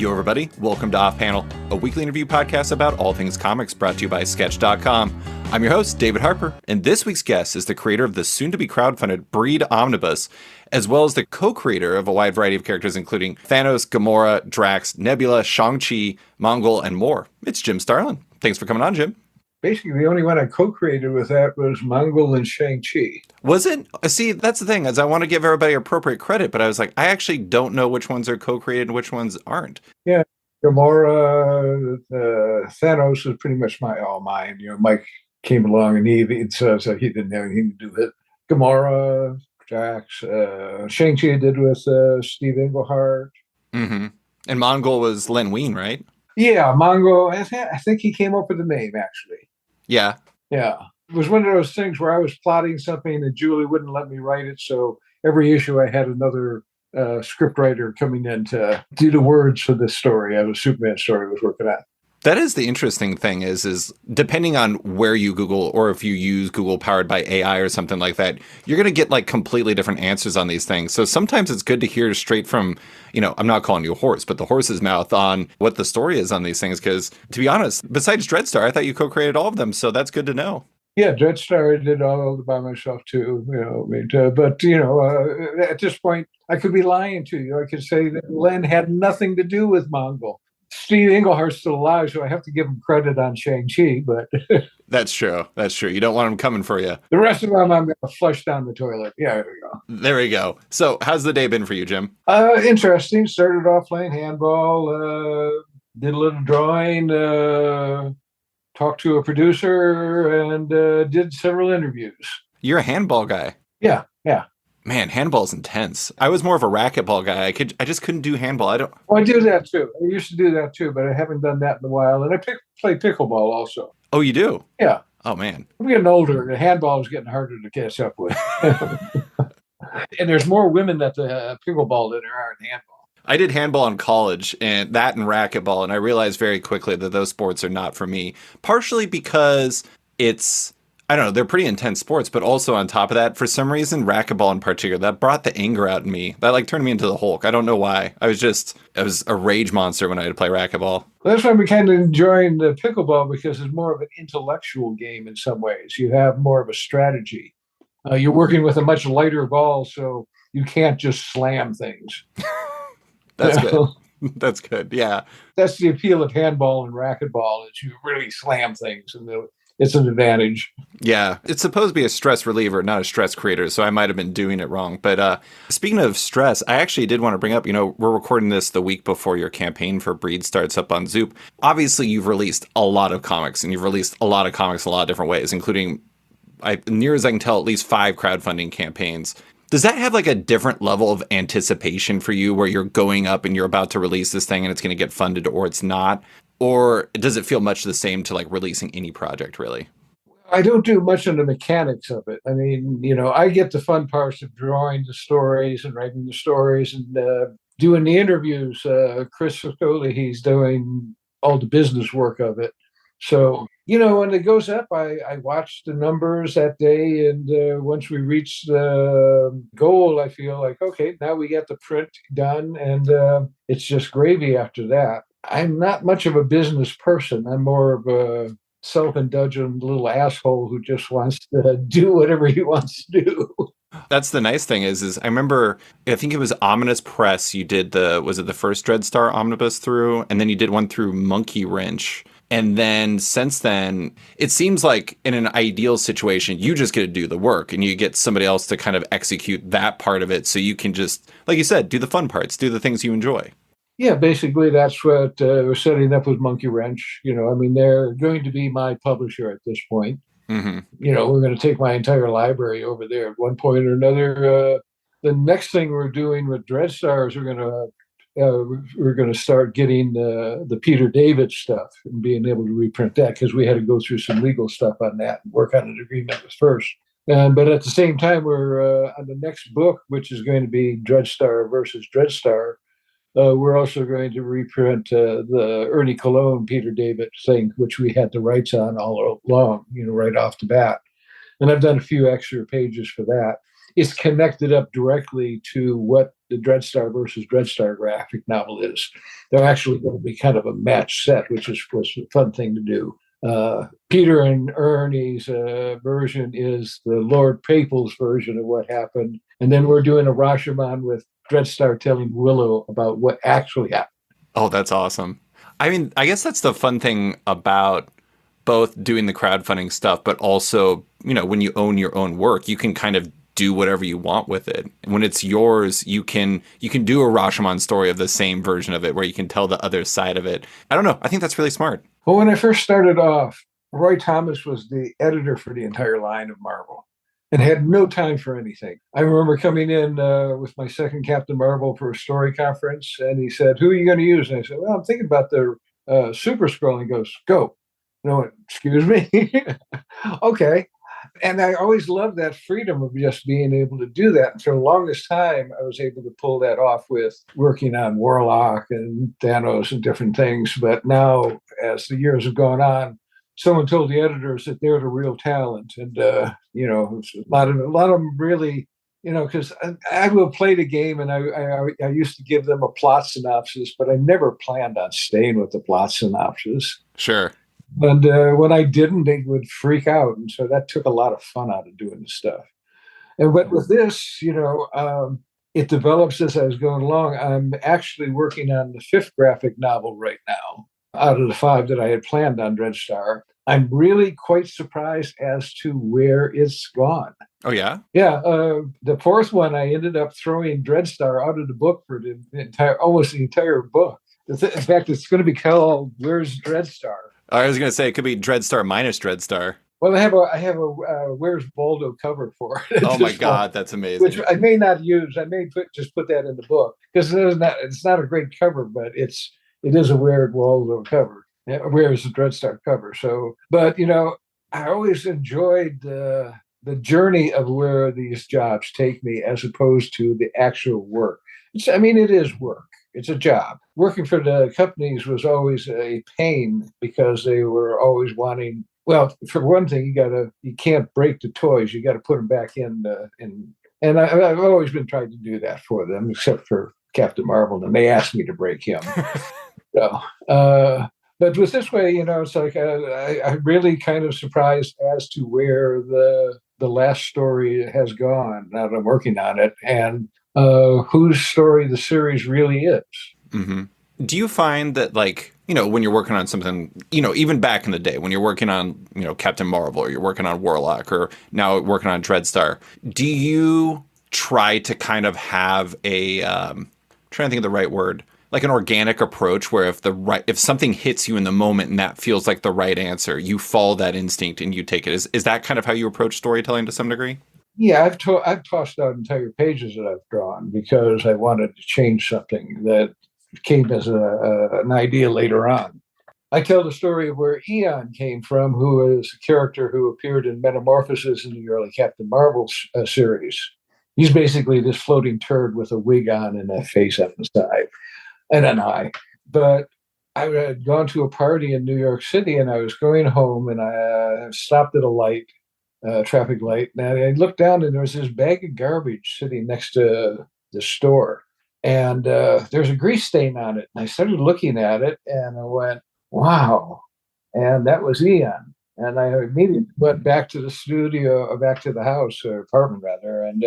Yo, everybody. Welcome to Off Panel, a weekly interview podcast about all things comics brought to you by Sketch.com. I'm your host, David Harper, and this week's guest is the creator of the soon-to-be crowdfunded Breed Omnibus, as well as the co-creator of a wide variety of characters, including Thanos, Gamora, Drax, Nebula, Shang-Chi, Mongol, and more. It's Jim Starlin. Thanks for coming on, Jim. Basically, the only one I co-created with that was Mongol and Shang-Chi. Was it? See, that's the thing, is I want to give everybody appropriate credit, but I was like, I actually don't know which ones are co-created and which ones aren't. Yeah, Gamora, Thanos is pretty much all mine. You know, Mike came along and he says he didn't have anything to do with it. Gamora, Drax, Shang-Chi I did with Steve Englehart. Mm-hmm. And Mongol was Len Wein, right? Yeah, Mongol. I think he came up with the name, actually. Yeah. Yeah. It was one of those things where I was plotting something and Julie wouldn't let me write it. So every issue I had another script writer coming in to do the words for this story. I have a Superman story I was working on. That is the interesting thing is depending on where you Google or if you use Google powered by AI or something like that, you're going to get like completely different answers on these things. So sometimes it's good to hear straight from, you know, I'm not calling you a horse, but the horse's mouth on what the story is on these things. Because to be honest, besides Dreadstar, I thought you co-created all of them. So that's good to know. Yeah, Dreadstar I did all by myself too. You know, but you know, at this point, I could be lying to you. I could say that Len had nothing to do with Mongol. Steve Englehart's still alive, so I have to give him credit on Shang-Chi, but... That's true. That's true. You don't want him coming for you. The rest of them, I'm going to flush down the toilet. Yeah, there we go. There we go. So how's the day been for you, Jim? Interesting. Started off playing handball, did a little drawing, talked to a producer, and did several interviews. You're a handball guy. Yeah. Man, handball's intense. I was more of a racquetball guy. I just couldn't do handball. I do that too. I used to do that too, but I haven't done that in a while. And I play pickleball also. Oh, you do? Yeah. Oh, man. I'm getting older. The handball is getting harder to catch up with. And there's more women at the pickleball than there are in handball. I did handball in college and racquetball, and I realized very quickly that those sports are not for me, partially because I don't know, they're pretty intense sports, but also on top of that, for some reason, racquetball in particular, that brought the anger out in me. That like turned me into the Hulk. I don't know why. I was a rage monster when I had to play racquetball. Well, that's why I'm kind of enjoying the pickleball, because it's more of an intellectual game in some ways. You have more of a strategy. You're working with a much lighter ball, so you can't just slam things. That's good. That's good. Yeah. That's the appeal of handball and racquetball, is you really slam things, and it's an advantage. Yeah. It's supposed to be a stress reliever, not a stress creator. So I might have been doing it wrong. But speaking of stress, I actually did want to bring up, you know, we're recording this the week before your campaign for Breed starts up on Zoop. Obviously, you've released a lot of comics, and you've released a lot of comics in a lot of different ways, including, near as I can tell, at least 5 crowdfunding campaigns. Does that have like a different level of anticipation for you where you're going up and you're about to release this thing and it's going to get funded or it's not? Or does it feel much the same to like releasing any project, really? I don't do much on the mechanics of it. I mean, you know, I get the fun parts of drawing the stories and writing the stories and doing the interviews. Chris Sicoli, he's doing all the business work of it. So, you know, when it goes up, I watch the numbers that day. And once we reach the goal, I feel like, okay, now we got the print done. And it's just gravy after that. I'm not much of a business person. I'm more of a self-indulgent little asshole who just wants to do whatever he wants to do. That's the nice thing is I remember, I think it was Omnibus Press. You did was it the first Dreadstar Omnibus through? And then you did one through Monkey Wrench. And then since then, it seems like in an ideal situation, you just get to do the work and you get somebody else to kind of execute that part of it. So you can just, like you said, do the fun parts, do the things you enjoy. Yeah, basically that's what we're setting up with Monkey Wrench. You know, I mean, they're going to be my publisher at this point. Mm-hmm. You know, we're going to take my entire library over there at one point or another. The next thing we're doing with Dreadstar is we're going to start getting the Peter David stuff and being able to reprint that, because we had to go through some legal stuff on that and work on an agreement first. But at the same time, we're on the next book, which is going to be Dreadstar versus Dreadstar. We're also going to reprint the Ernie Colon Peter David thing, which we had the rights on all along, you know, right off the bat. And I've done a few extra pages for that. it's connected up directly to what the Dreadstar versus Dreadstar graphic novel is. They're actually going to be kind of a match set, which was a fun thing to do. Peter and Ernie's version is the Lord Papal's version of what happened. And then we're doing a Rashomon with Dreadstar telling Willow about what actually happened. Oh, that's awesome. I mean, I guess that's the fun thing about both doing the crowdfunding stuff, but also, when you own your own work, you can kind of do whatever you want with it. When it's yours, you can do a Rashomon story of the same version of it where you can tell the other side of it. I don't know. I think that's really smart. Well, when I first started off, Roy Thomas was the editor for the entire line of Marvel and had no time for anything. I remember coming in with my second Captain Marvel for a story conference, and he said, "Who are you going to use?" And I said, "Well, I'm thinking about the Super Scroll." And he goes, "Go." And I went, "Excuse me?" Okay. And I always loved that freedom of just being able to do that. And for the longest time, I was able to pull that off with working on Warlock and Thanos and different things. But now, as the years have gone on, someone told the editors that they're the real talent. And, a lot of them really, because I will play the game and I used to give them a plot synopsis, but I never planned on staying with the plot synopsis. Sure. And when I didn't, they would freak out. And so that took a lot of fun out of doing the stuff. But with this, it develops as I was going along. I'm actually working on the 5th graphic novel right now, out of the 5 that I had planned on Dreadstar. I'm really quite surprised as to where it's gone. Oh, yeah? Yeah. The 4th one, I ended up throwing Dreadstar out of the book for almost the entire book. In fact, it's going to be called Where's Dreadstar? I was going to say it could be Dreadstar minus Dreadstar. Well, I have a Where's Baldo cover for it. Oh my God, that's amazing. Which I may not use. I may just put that in the book because it's not a great cover, but it is a Where's Baldo cover. Where's the Dreadstar cover? So, but I always enjoyed the journey of where these jobs take me as opposed to the actual work. It is work. It's a job. Working for the companies was always a pain because they were always wanting. Well, for one thing, you can't break the toys. You got to put them back in. And I've always been trying to do that for them, except for Captain Marvel, and they asked me to break him. So, but with this way, it's like I'm really kind of surprised as to where the last story has gone. Now that I'm working on it, and whose story the series really is. Mm-hmm. Do you find that, when you're working on something, even back in the day when you're working on, Captain Marvel, or you're working on Warlock, or now working on Dreadstar, do you try to kind of have trying to think of the right word, like an organic approach where if something hits you in the moment and that feels like the right answer, you follow that instinct and you take it? Is that kind of how you approach storytelling to some degree? Yeah, I've tossed out entire pages that I've drawn because I wanted to change something that came as an idea later on. I tell the story of where Eon came from, who is a character who appeared in Metamorphosis in the early Captain Marvel series. He's basically this floating turd with a wig on and a face on the side and an eye. But I had gone to a party in New York City and I was going home and I stopped at a light. Traffic light. And I looked down and there was this bag of garbage sitting next to the store. And there's a grease stain on it. And I started looking at it and I went, wow. And that was Eon. And I immediately went back to the studio, back to the house, or apartment rather, and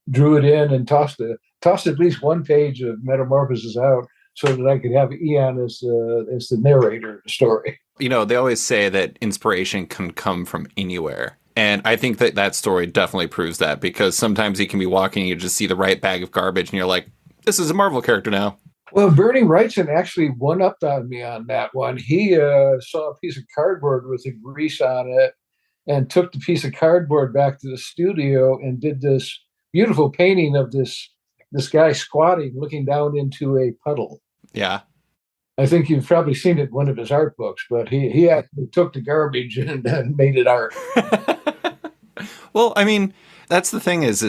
drew it in and tossed at least one page of Metamorphosis out so that I could have Eon as the narrator of the story. They always say that inspiration can come from anywhere. And I think that story definitely proves that, because sometimes you can be walking and you just see the right bag of garbage and you're like, this is a Marvel character now. Well, Bernie Wrightson actually one-upped on me on that one. He saw a piece of cardboard with the grease on it and took the piece of cardboard back to the studio and did this beautiful painting of this guy squatting, looking down into a puddle. Yeah. I think you've probably seen it in one of his art books, but he actually took the garbage and made it art. Well, that's the thing is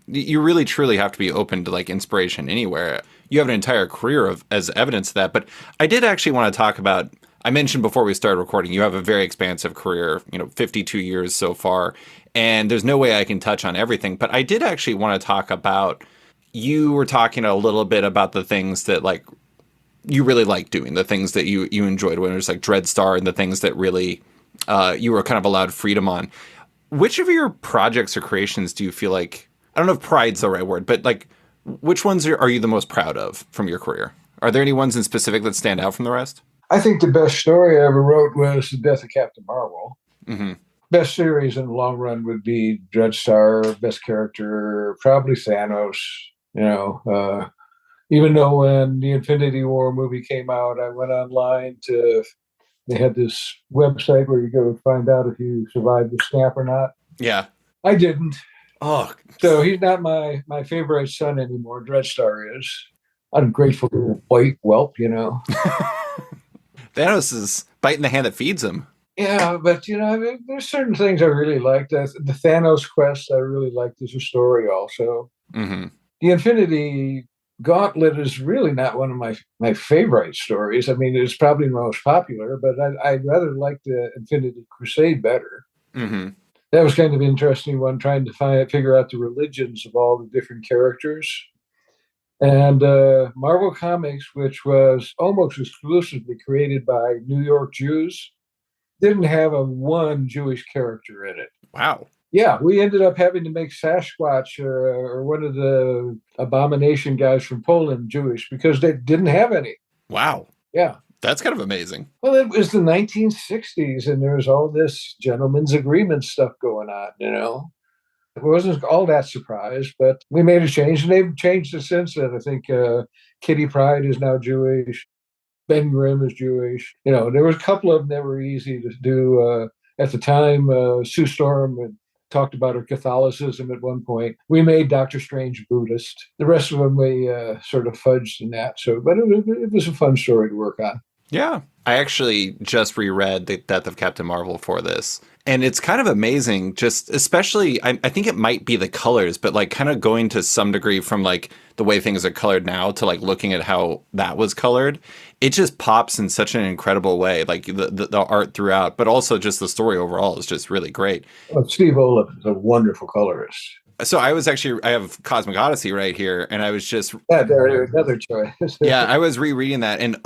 you really truly have to be open to inspiration anywhere. You have an entire career as evidence of that. But I did actually want to talk about, I mentioned before we started recording, you have a very expansive career, 52 years so far. and there's no way I can touch on everything. But I did actually want to talk about, you were talking a little bit about the things that like you really like doing, the things that you enjoyed when it was like Dreadstar, and the things that really you were kind of allowed freedom on. Which of your projects or creations do you feel like, I don't know if pride's the right word, but like which ones are you the most proud of from your career? Are there any ones in specific that stand out from the rest? I think the best story I ever wrote was The Death of Captain Marvel. Mm-hmm. Best series in the long run would be Dreadstar. Best character, probably Thanos. You know, even though when the Infinity War movie came out, I went online to, they had this website where you go find out if you survived the snap or not. Yeah. I didn't. Oh. So he's not my favorite son anymore. Dreadstar is. Ungrateful little white whelp, you know. Thanos is biting the hand that feeds him. Yeah, but you know, I mean, there's certain things I really liked. The Thanos quest I really liked as a story also. Mm-hmm. The Infinity Gauntlet is really not one of my favorite stories. I mean, it's probably the most popular, but I'd rather like the Infinity Crusade better. Mm-hmm. That was kind of an interesting one, trying to figure out the religions of all the different characters. And Marvel Comics, which was almost exclusively created by New York Jews, didn't have a one Jewish character in it. Wow. Yeah, we ended up having to make Sasquatch or one of the Abomination guys from Poland Jewish because they didn't have any. Wow. Yeah. That's kind of amazing. Well, it was the 1960s, and there was all this gentleman's agreement stuff going on, you know. It wasn't all that surprised, but we made a change, and they've changed it since then. I think Kitty Pryde is now Jewish. Ben Grimm is Jewish. You know, there was a couple of them that were easy to do. At the time, Sue Storm had talked about her Catholicism at one point. We made Doctor Strange Buddhist. The rest of them we sort of fudged in that. So, but it was a fun story to work on. Yeah. I actually just reread The Death of Captain Marvel for this. And it's kind of amazing, just especially, I think it might be the colors, but like kind of going to some degree from like the way things are colored now to like looking at how that was colored. It just pops in such an incredible way, like the art throughout, but also just the story overall is just really great. Well, Steve Oliff is a wonderful colorist. So I have Cosmic Odyssey right here, and I was just there's another choice. yeah, I was rereading that, and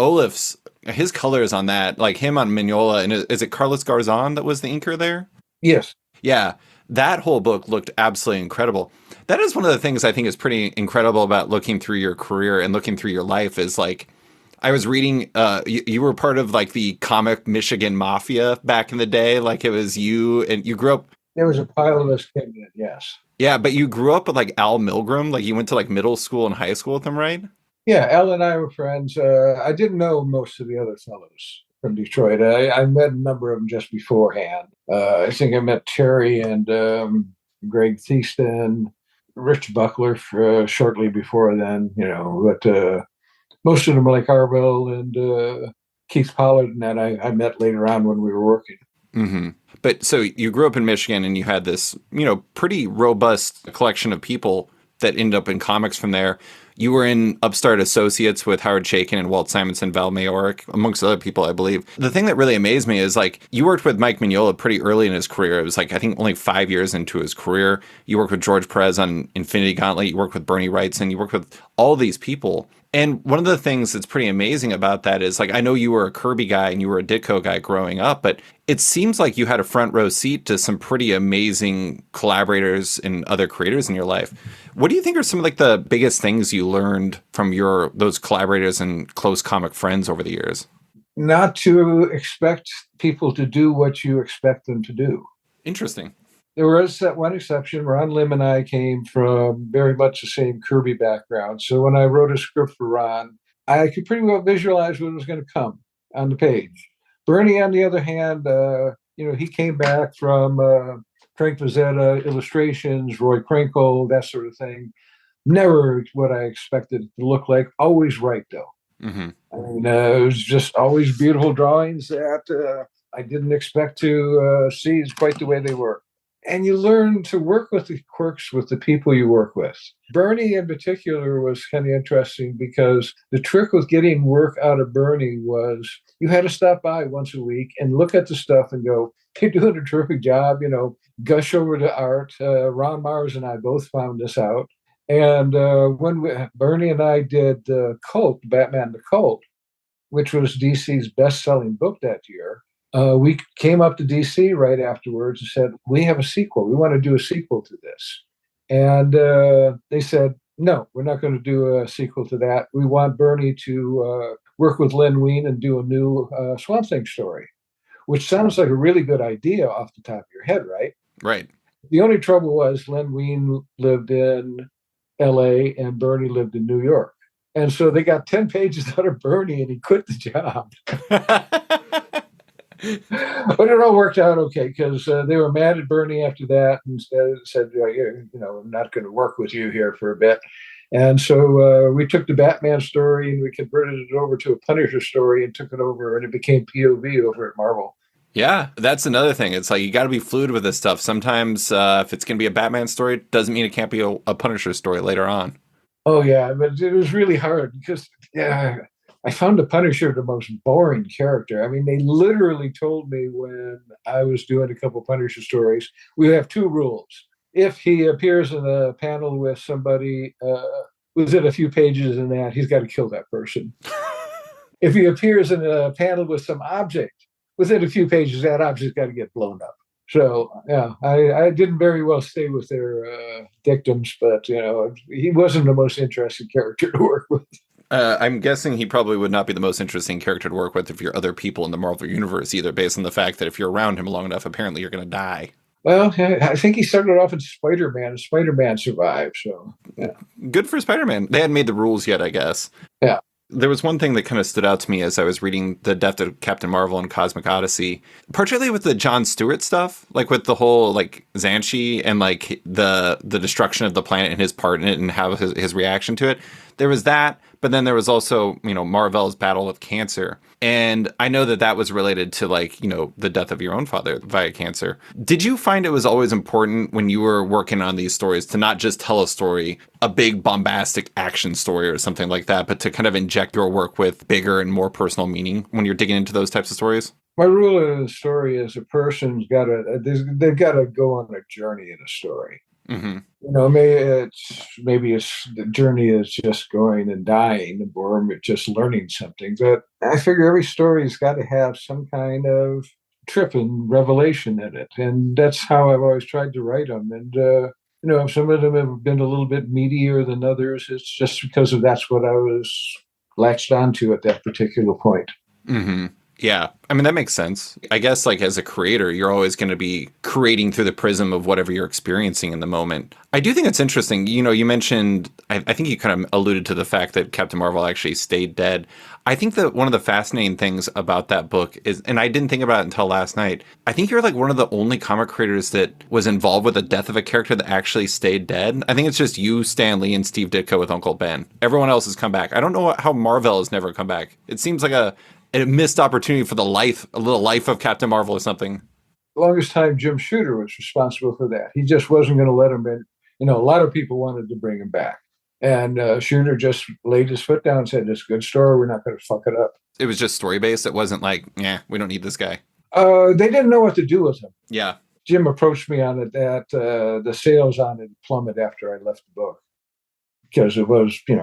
his colors on that, like him on Mignola, and is it Carlos Garzon that was the inker there? Yes. Yeah, that whole book looked absolutely incredible. That is one of the things I think is pretty incredible about looking through your career and looking through your life is like, I was reading, you were part of like the comic Michigan Mafia back in the day, like it was you, and you grew up. There was a pile of us came in, yes. Yeah, but you grew up with like Al Milgrom, like you went to like middle school and high school with him, right? Yeah, Al and I were friends. I didn't know most of the other fellows from Detroit. I met a number of them just beforehand. I think I met Terry and Greg Thieston, Rich Buckler shortly before then, you know, but most of them like Harville and Keith Pollard and that I met later on when we were working. Mm-hmm. But so you grew up in Michigan and you had this, pretty robust collection of people that ended up in comics from there. You were in Upstart Associates with Howard Chaykin and Walt Simonson, Val Mayorik, amongst other people, I believe. The thing that really amazed me is like you worked with Mike Mignola pretty early in his career. It was like, I think only 5 years into his career. You worked with George Perez on Infinity Gauntlet. You worked with Bernie Wrightson. You worked with all these people. And one of the things that's pretty amazing about that is like, I know you were a Kirby guy and you were a Ditko guy growing up, but it seems like you had a front row seat to some pretty amazing collaborators and other creators in your life. What do you think are some of like the biggest things you learned from those collaborators and close comic friends over the years? Not to expect people to do what you expect them to do. Interesting. There was that one exception. Ron Lim and I came from very much the same Kirby background. So when I wrote a script for Ron, I could pretty well visualize what was going to come on the page. Bernie, on the other hand, he came back from Frank Frazetta illustrations, Roy Krinkle, that sort of thing. Never what I expected it to look like. Always right, though. Mm-hmm. I mean, it was just always beautiful drawings that I didn't expect to see quite the way they were. And you learn to work with the quirks with the people you work with. Bernie in particular was kind of interesting because the trick with getting work out of Bernie was You had to stop by once a week and look at the stuff and go, you're doing a terrific job, gush over to art. Ron Mars and I both found this out. And Bernie and I did Cult, Batman the Cult, which was DC's best-selling book that year, we came up to DC right afterwards and said, we have a sequel. We want to do a sequel to this. And they said, no, we're not going to do a sequel to that. We want Bernie to work with Len Wein and do a new Swamp Thing story, which sounds like a really good idea off the top of your head, right? Right. The only trouble was Len Wein lived in LA and Bernie lived in New York. And so they got 10 pages out of Bernie and he quit the job. But it all worked out okay because they were mad at Bernie after that and said, I'm not going to work with you here for a bit. And so we took the Batman story and we converted it over to a Punisher story and took it over, and it became POV over at Marvel. Yeah, that's another thing. It's like you got to be fluid with this stuff. Sometimes if it's going to be a Batman story, it doesn't mean it can't be a Punisher story later on. Oh, yeah, but it was really hard because I found the Punisher the most boring character. I mean, they literally told me when I was doing a couple Punisher stories, we have two rules. If he appears in a panel with somebody within a few pages in that, he's got to kill that person. If he appears in a panel with some object, within a few pages, that object's got to get blown up. So, yeah, I didn't very well stay with their dictums, but, he wasn't the most interesting character to work with. I'm guessing he probably would not be the most interesting character to work with if you're other people in the Marvel Universe either, based on the fact that if you're around him long enough, apparently you're going to die. Well, I think he started off in Spider-Man, and Spider-Man survived, so, yeah. Good for Spider-Man. They hadn't made the rules yet, I guess. Yeah. There was one thing that kind of stood out to me as I was reading The Death of Captain Marvel and Cosmic Odyssey, particularly with the Jon Stewart stuff, like with the whole like Xanshi and like the destruction of the planet and his part in it and how his reaction to it. There was that, but then there was also, Mar-Vell's battle with cancer. And I know that was related to like, the death of your own father via cancer. Did you find it was always important when you were working on these stories to not just tell a story, a big bombastic action story or something like that, but to kind of inject your work with bigger and more personal meaning when you're digging into those types of stories? My rule in the story is a person's they've got to go on a journey in a story. Mm-hmm. Maybe the journey is just going and dying, or just learning something. But I figure every story's got to have some kind of trip and revelation in it, and that's how I've always tried to write them. And some of them have been a little bit meatier than others. It's just because that's what I was latched onto at that particular point. Mm-hmm. Yeah. I mean, that makes sense. I guess like as a creator, you're always going to be creating through the prism of whatever you're experiencing in the moment. I do think it's interesting. You mentioned, I think you kind of alluded to the fact that Captain Marvel actually stayed dead. I think that one of the fascinating things about that book is, and I didn't think about it until last night, I think you're like one of the only comic creators that was involved with the death of a character that actually stayed dead. I think it's just you, Stan Lee, and Steve Ditko with Uncle Ben. Everyone else has come back. I don't know how Mar-Vell has never come back. It seems like a missed opportunity for a little life of Captain Marvel or something. The longest time, Jim Shooter was responsible for that. He just wasn't going to let him in. A lot of people wanted to bring him back. And Shooter just laid his foot down and said, it's a good story. We're not going to fuck it up. It was just story-based. It wasn't like, we don't need this guy. They didn't know what to do with him. Yeah. Jim approached me on it that the sales on it plummeted after I left the book. Because it was, it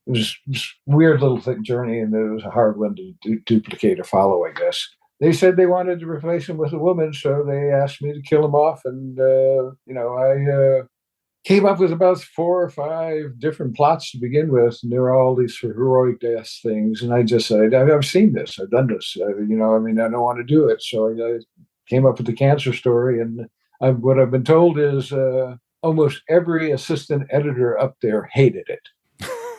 was this weird little journey, and it was a hard one to duplicate or follow, I guess. They said they wanted to replace him with a woman, so they asked me to kill him off. And, I came up with about 4 or 5 different plots to begin with, and there were all these heroic death things. And I just said, I've seen this. I've done this. I don't want to do it. So I came up with the cancer story. And what I've been told is almost every assistant editor up there hated it.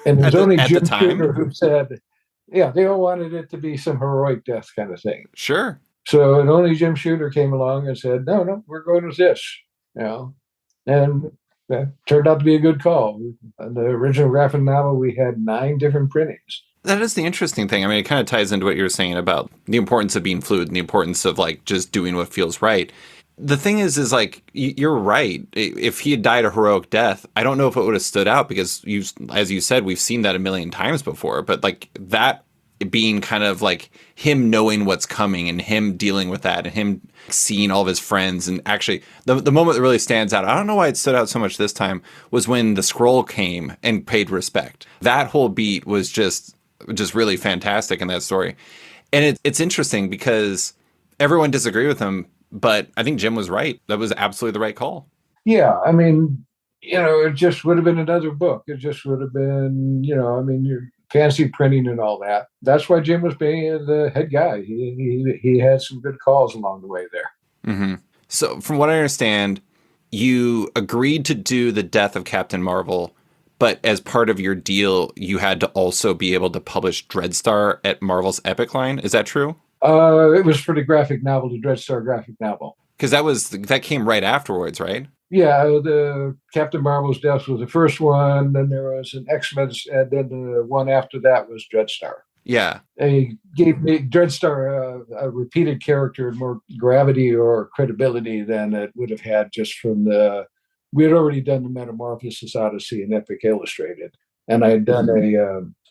And there's only Jim Shooter who said, they all wanted it to be some heroic death kind of thing. Sure. So and only Jim Shooter came along and said, no, we're going with this. And that turned out to be a good call. On the original graphic novel, we had 9 different printings. That is the interesting thing. I mean, it kind of ties into what you were saying about the importance of being fluid and the importance of like just doing what feels right. The thing is like, you're right. If he had died a heroic death, I don't know if it would have stood out because as you said, we've seen that a million times before, but like that being kind of like him knowing what's coming and him dealing with that and him seeing all of his friends. And actually, the moment that really stands out, I don't know why it stood out so much this time, was when the scroll came and paid respect. That whole beat was just really fantastic in that story. And it's interesting because everyone disagreed with him, but I think Jim was right. That was absolutely the right call. Yeah, I mean, it just would have been another book. It just would have been, your fancy printing and all that. That's why Jim was being the head guy. He had some good calls along the way there. Mm-hmm. So, from what I understand, you agreed to do the Death of Captain Marvel, but as part of your deal, you had to also be able to publish Dreadstar at Marvel's Epic line. Is that true? It was for the graphic novel, the Dreadstar graphic novel. Because that came right afterwards, right? Yeah, the Captain Marvel's death was the first one. Then there was an X-Men, and then the one after that was Dreadstar. Yeah. They gave me Dreadstar a repeated character and more gravity or credibility than it would have had just from we had already done the Metamorphosis Odyssey and Epic Illustrated. And I had done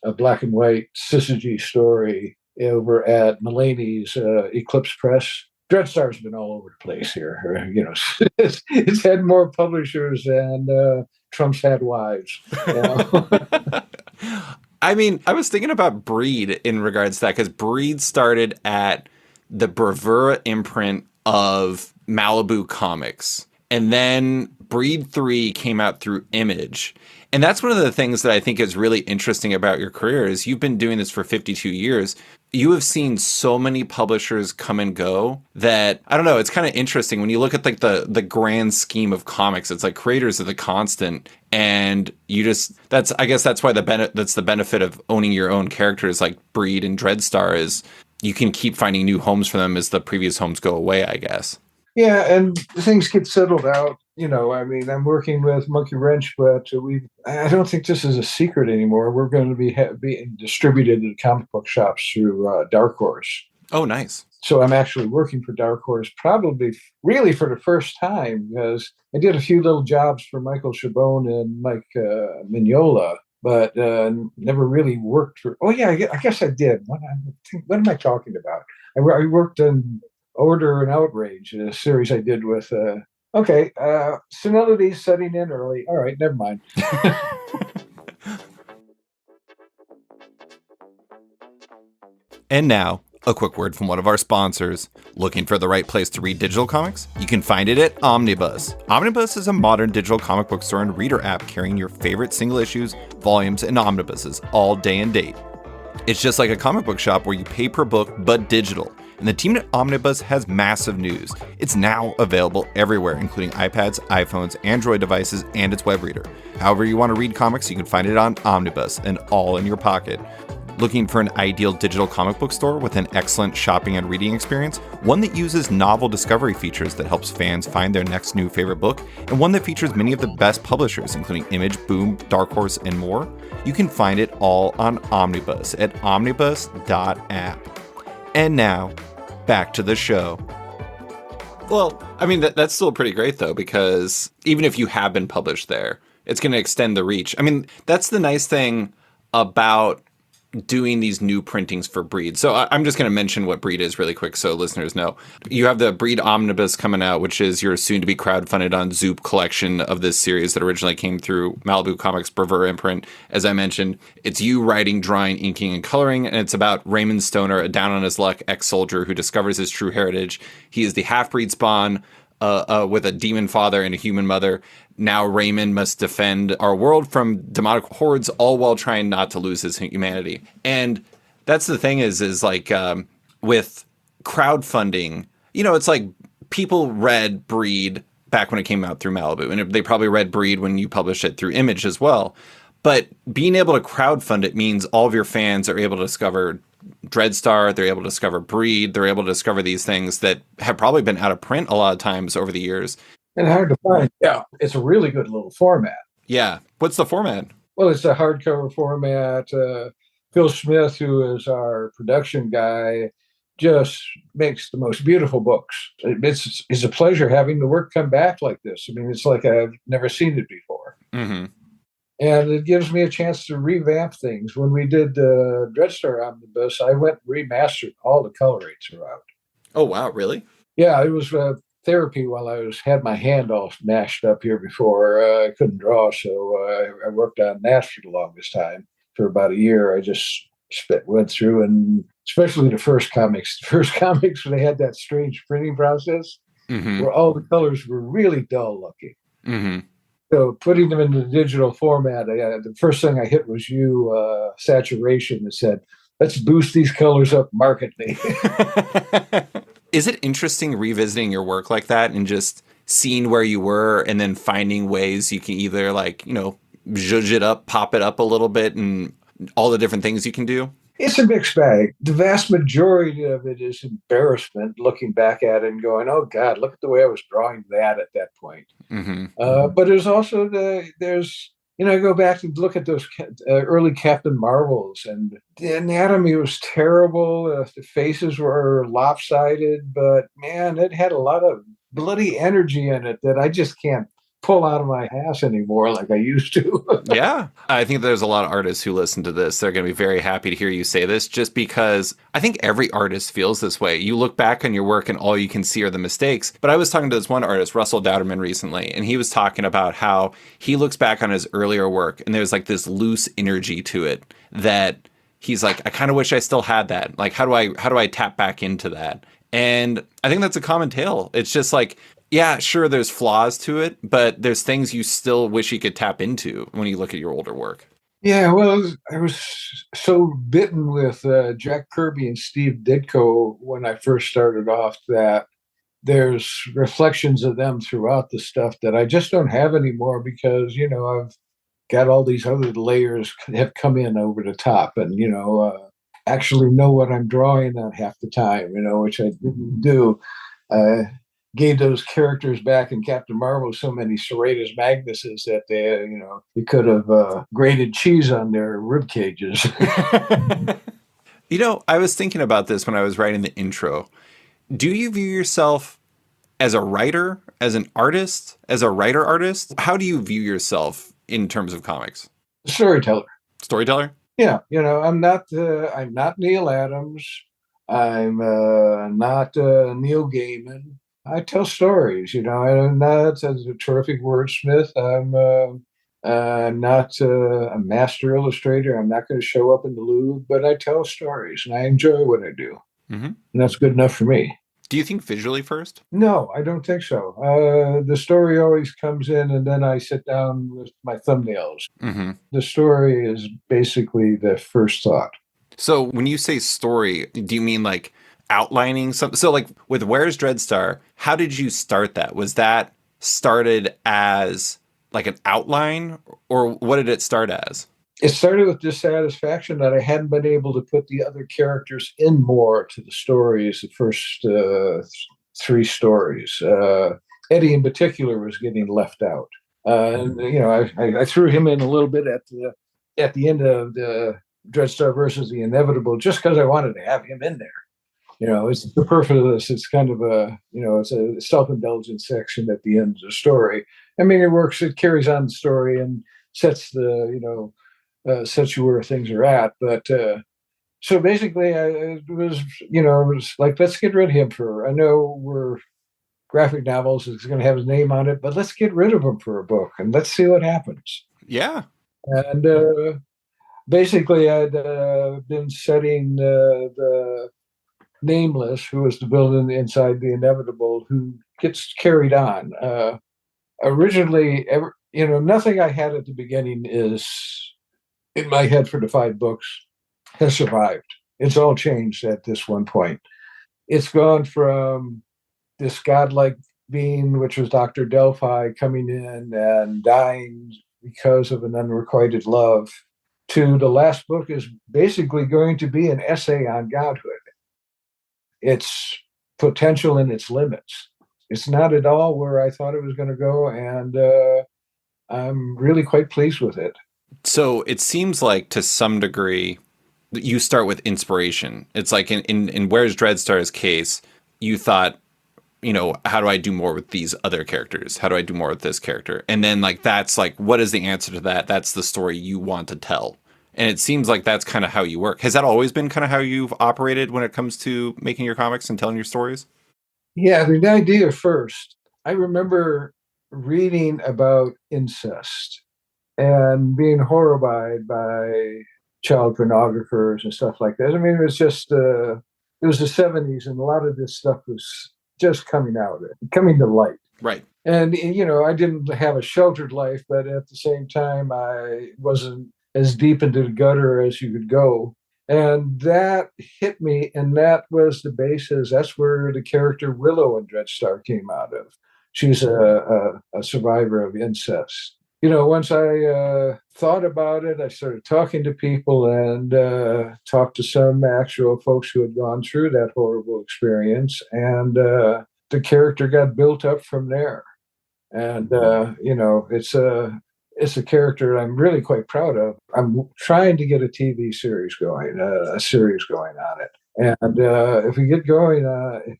a black and white syzygy story over at Mulaney's Eclipse Press. Dreadstar's been all over the place here. It's had more publishers than Trump's had wives. I mean, I was thinking about Breed in regards to that, because Breed started at the bravura imprint of Malibu Comics. And then Breed 3 came out through Image. And that's one of the things that I think is really interesting about your career is you've been doing this for 52 years. You have seen so many publishers come and go that, I don't know, it's kind of interesting when you look at like the grand scheme of comics. It's like creators are the constant, and I guess that's why that's the benefit of owning your own characters like Breed and Dreadstar is you can keep finding new homes for them as the previous homes go away, I guess. Yeah, and things get settled out. I mean, I'm working with Monkey Wrench, but I don't think this is a secret anymore. We're going to be being distributed in comic book shops through Dark Horse. Oh, nice. So I'm actually working for Dark Horse, probably really for the first time, because I did a few little jobs for Michael Chabon and Mike Mignola, but never really worked for. Oh yeah, I guess I did. What am I talking about? I worked on Order and Outrage, a series I did with. Senility's setting in early. All right, never mind. And now, a quick word from one of our sponsors. Looking for the right place to read digital comics? You can find it at Omnibus. Omnibus is a modern digital comic book store and reader app carrying your favorite single issues, volumes, and omnibuses all day and date. It's just like a comic book shop where you pay per book, but digital. And the team at Omnibus has massive news. It's now available everywhere, including iPads, iPhones, Android devices, and its web reader. However you want to read comics, you can find it on Omnibus and all in your pocket. Looking for an ideal digital comic book store with an excellent shopping and reading experience? One that uses novel discovery features that helps fans find their next new favorite book, and one that features many of the best publishers, including Image, Boom, Dark Horse, and more? You can find it all on Omnibus at omnibus.app. And now, back to the show. Well, I mean, that's still pretty great, though, because even if you have been published there, it's going to extend the reach. I mean, that's the nice thing about doing these new printings for Breed. So I'm just going to mention what Breed is really quick so listeners know. You have the Breed Omnibus coming out, which is your soon-to-be crowdfunded on Zoop collection of this series that originally came through Malibu Comics Bravura imprint. As I mentioned, it's you writing, drawing, inking, and coloring, and it's about Raymond Stoner, a down-on-his-luck ex-soldier who discovers his true heritage. He is the half-breed spawn with a demon father and a human mother. Now Raymond must defend our world from demonic hordes, all while trying not to lose his humanity. And that's the thing is like with crowdfunding, it's like people read Breed back when it came out through Malibu, and they probably read Breed when you published it through Image as well. But being able to crowdfund it means all of your fans are able to discover Dreadstar, they're able to discover Breed, they're able to discover these things that have probably been out of print a lot of times over the years. And hard to find. Yeah, it's a really good little format. Yeah. What's the format? Well, it's a hardcover format. Phil Smith, who is our production guy, just makes the most beautiful books. It's a pleasure having the work come back like this. I mean, it's like I've never seen it before. Mm-hmm. and it gives me a chance to revamp things. When we did the Dreadstar Omnibus, I went and remastered all the color rates throughout. Oh, wow, really? Yeah, it was therapy while had my hand all mashed up here before. I couldn't draw, so I worked on that for the longest time. For about a year, I just went through, and especially the first comics. The first comics, when they had that strange printing process, Mm-hmm. where all the colors were really dull looking. Mm-hmm. So putting them in the digital format, the first thing I hit was saturation that said, let's boost these colors up markedly. Is it interesting revisiting your work like that and just seeing where you were and then finding ways you can either like, zhuzh it up, pop it up a little bit and all the different things you can do? It's a mixed bag. The vast majority of it is embarrassment looking back at it and going, oh God, look at the way I was drawing that at that point. Mm-hmm. But there's also I go back and look at those early Captain Marvels, and the anatomy was terrible. The faces were lopsided, but man, it had a lot of bloody energy in it that I just can't pull out of my ass anymore like I used to. Yeah. I think there's a lot of artists who listen to this. They're going to be very happy to hear you say this just because I think every artist feels this way. You look back on your work and all you can see are the mistakes. But I was talking to this one artist, Russell Dowderman, recently, and he was talking about how he looks back on his earlier work and there's like this loose energy to it that he's like, I kind of wish I still had that. Like, how do I tap back into that? And I think that's a common tale. It's just like, yeah, sure, there's flaws to it, but there's things you still wish you could tap into when you look at your older work. Yeah, well, I was so bitten with Jack Kirby and Steve Ditko when I first started off that there's reflections of them throughout the stuff that I just don't have anymore because, I've got all these other layers have come in over the top and, actually know what I'm drawing on half the time, which I didn't do. Uh, Gave those characters back in Captain Marvel so many serratus magnuses that you could have grated cheese on their rib cages. I was thinking about this when I was writing the intro. Do you view yourself as a writer, as an artist, as a writer artist? How do you view yourself in terms of comics? Storyteller. Storyteller? Yeah, I'm not Neil Adams. I'm not Neil Gaiman. I tell stories. I'm not a terrific wordsmith. I'm not a master illustrator. I'm not going to show up in the Louvre, but I tell stories and I enjoy what I do. Mm-hmm. And that's good enough for me. Do you think visually first? No, I don't think so. The story always comes in and then I sit down with my thumbnails. Mm-hmm. The story is basically the first thought. So when you say story, do you mean like outlining something? So like with Where's Dreadstar, how did you start that? Was that started as like an outline or what did it start as? It started with dissatisfaction that I hadn't been able to put the other characters in more to the stories, the first three stories. Eddie in particular was getting left out. I threw him in a little bit at the end of the Dreadstar versus the Inevitable just because I wanted to have him in there. It's superfluous. It's kind of it's a self-indulgent section at the end of the story. I mean, it works. It carries on the story and sets sets you where things are at. But so basically, it was like, let's get rid of him I know we're graphic novels. It's going to have his name on it, but let's get rid of him for a book and let's see what happens. Yeah. And basically, I'd been setting the Nameless, who was the villain inside the Inevitable, who gets carried on. Originally, nothing I had at the beginning is in my head for the 5 books has survived. It's all changed at this one point. It's gone from this godlike being, which was Dr. Delphi, coming in and dying because of an unrequited love, to the last book is basically going to be an essay on godhood. Its potential and its limits. It's not at all where I thought it was going to go, and I'm really quite pleased with it. So it seems like to some degree you start with inspiration. It's like in Where's Dreadstar's case, you thought, how do I do more with these other characters? How do I do more with this character? And then like that's like, what is the answer to that? That's the story you want to tell. And it seems like that's kind of how you work. Has that always been kind of how you've operated when it comes to making your comics and telling your stories? Yeah, the idea first. I remember reading about incest and being horrified by child pornographers and stuff like that. I mean, it was the 70s, and a lot of this stuff was just coming to light. Right. And, I didn't have a sheltered life, but at the same time, I wasn't as deep into the gutter as you could go. And that hit me, and that was the basis. That's where the character Willow in Dreadstar came out of. She's a survivor of incest. Once I thought about it, I started talking to people and talked to some actual folks who had gone through that horrible experience. And the character got built up from there. And it's a character I'm really quite proud of. I'm trying to get a TV series going, a series going on it. And if we get going,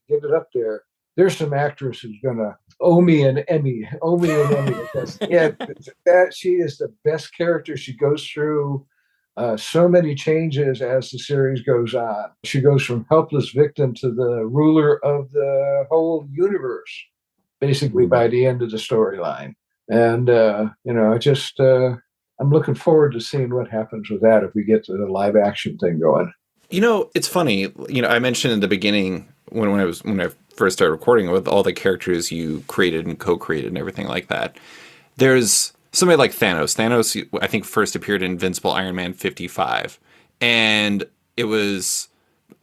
get it up there, there's some actress who's gonna owe me an Emmy. Because, yeah, that she is the best character. She goes through so many changes as the series goes on. She goes from helpless victim to the ruler of the whole universe, basically by the end of the storyline. And I'm looking forward to seeing what happens with that if we get to the live action thing going. It's funny. I mentioned in the beginning when I first started recording with all the characters you created and co-created and everything like that. There's somebody like Thanos. Thanos, I think, first appeared in Invincible Iron Man 55, and it was.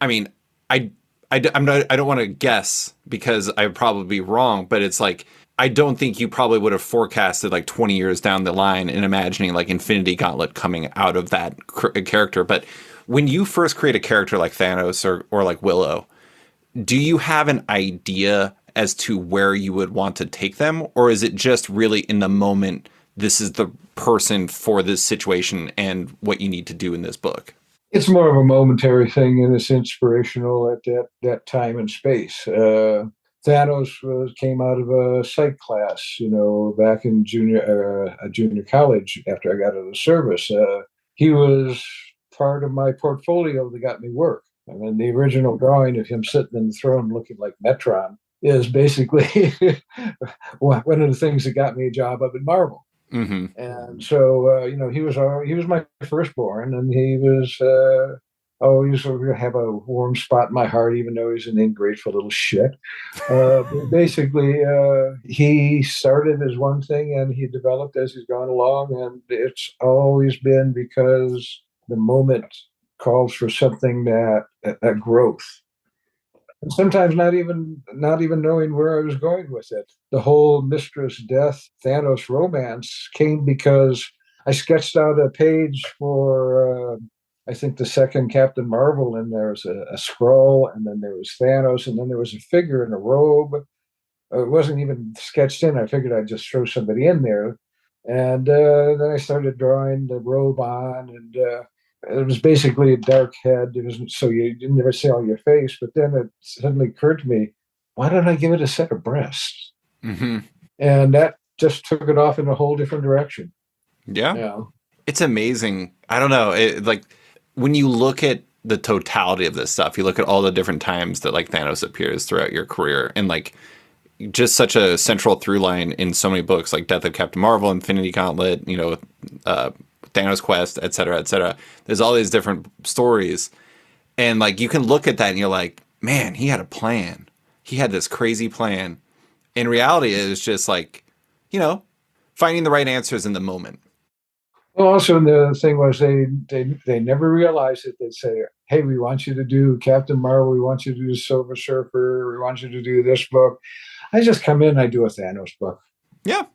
I mean, I'm not. I don't want to guess because I'd probably be wrong, but it's like I don't think you probably would have forecasted like 20 years down the line and imagining like Infinity Gauntlet coming out of that character. But when you first create a character like Thanos or like Willow, do you have an idea as to where you would want to take them? Or is it just really in the moment, this is the person for this situation and what you need to do in this book? It's more of a momentary thing, and it's inspirational at that time and space. Thanos came out of a psych class, back in junior college after I got out of the service. He was part of my portfolio that got me work. I mean, the original drawing of him sitting in the throne looking like Metron is basically one of the things that got me a job up at Marvel. Mm-hmm. And so, he was my firstborn, and he was always have a warm spot in my heart, even though he's an ingrateful little shit. Basically, he started as one thing, and he developed as he's gone along, and it's always been because the moment calls for something that growth. And sometimes not even knowing where I was going with it. The whole Mistress Death Thanos romance came because I sketched out a page for I think the second Captain Marvel, and there was a scroll, and then there was Thanos, and then there was a figure in a robe. It wasn't even sketched in. I figured I'd just throw somebody in there, and then I started drawing the robe on, and it was basically a dark head. It wasn't so you didn't never see all your face. But then it suddenly occurred to me, why don't I give it a set of breasts? Mm-hmm. And that just took it off in a whole different direction. Yeah. It's amazing. I don't know. Like when you look at the totality of this stuff, you look at all the different times that like Thanos appears throughout your career, and like just such a central through line in so many books, like Death of Captain Marvel, Infinity Gauntlet, Thanos Quest, et cetera, et cetera. There's all these different stories. And like, you can look at that and you're like, man, he had a plan. He had this crazy plan. In reality, it is just like, finding the right answers in the moment. Well, also the thing was they never realized it. They'd say, hey, we want you to do Captain Marvel. We want you to do Silver Surfer. We want you to do this book. I just come in, I do a Thanos book. Yeah.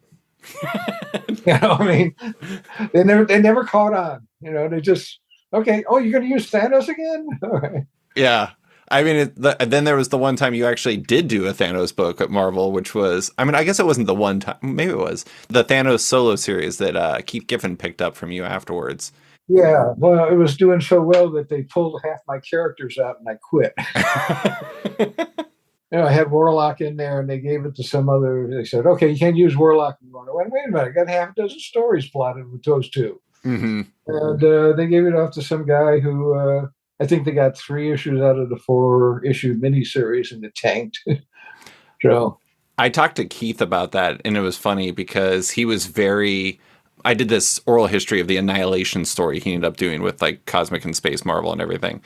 I mean, they never caught on. They just, okay. Oh, you're going to use Thanos again? Okay. Yeah. I mean, then there was the one time you actually did do a Thanos book at Marvel, which was, I mean, I guess it wasn't the one time. Maybe it was the Thanos solo series that Keith Giffen picked up from you afterwards. Yeah. Well, it was doing so well that they pulled half my characters out and I quit. I had Warlock in there, and they gave it to some other. They said, "Okay, you can't use Warlock anymore." I went, "Wait a minute, I got half a dozen stories plotted with those two." Mm-hmm. And they gave it off to some guy who I think they got 3 issues out of the 4-issue miniseries, and it tanked. So I talked to Keith about that, and it was funny because he was very. I did this oral history of the Annihilation story he ended up doing with like Cosmic and Space Marvel and everything.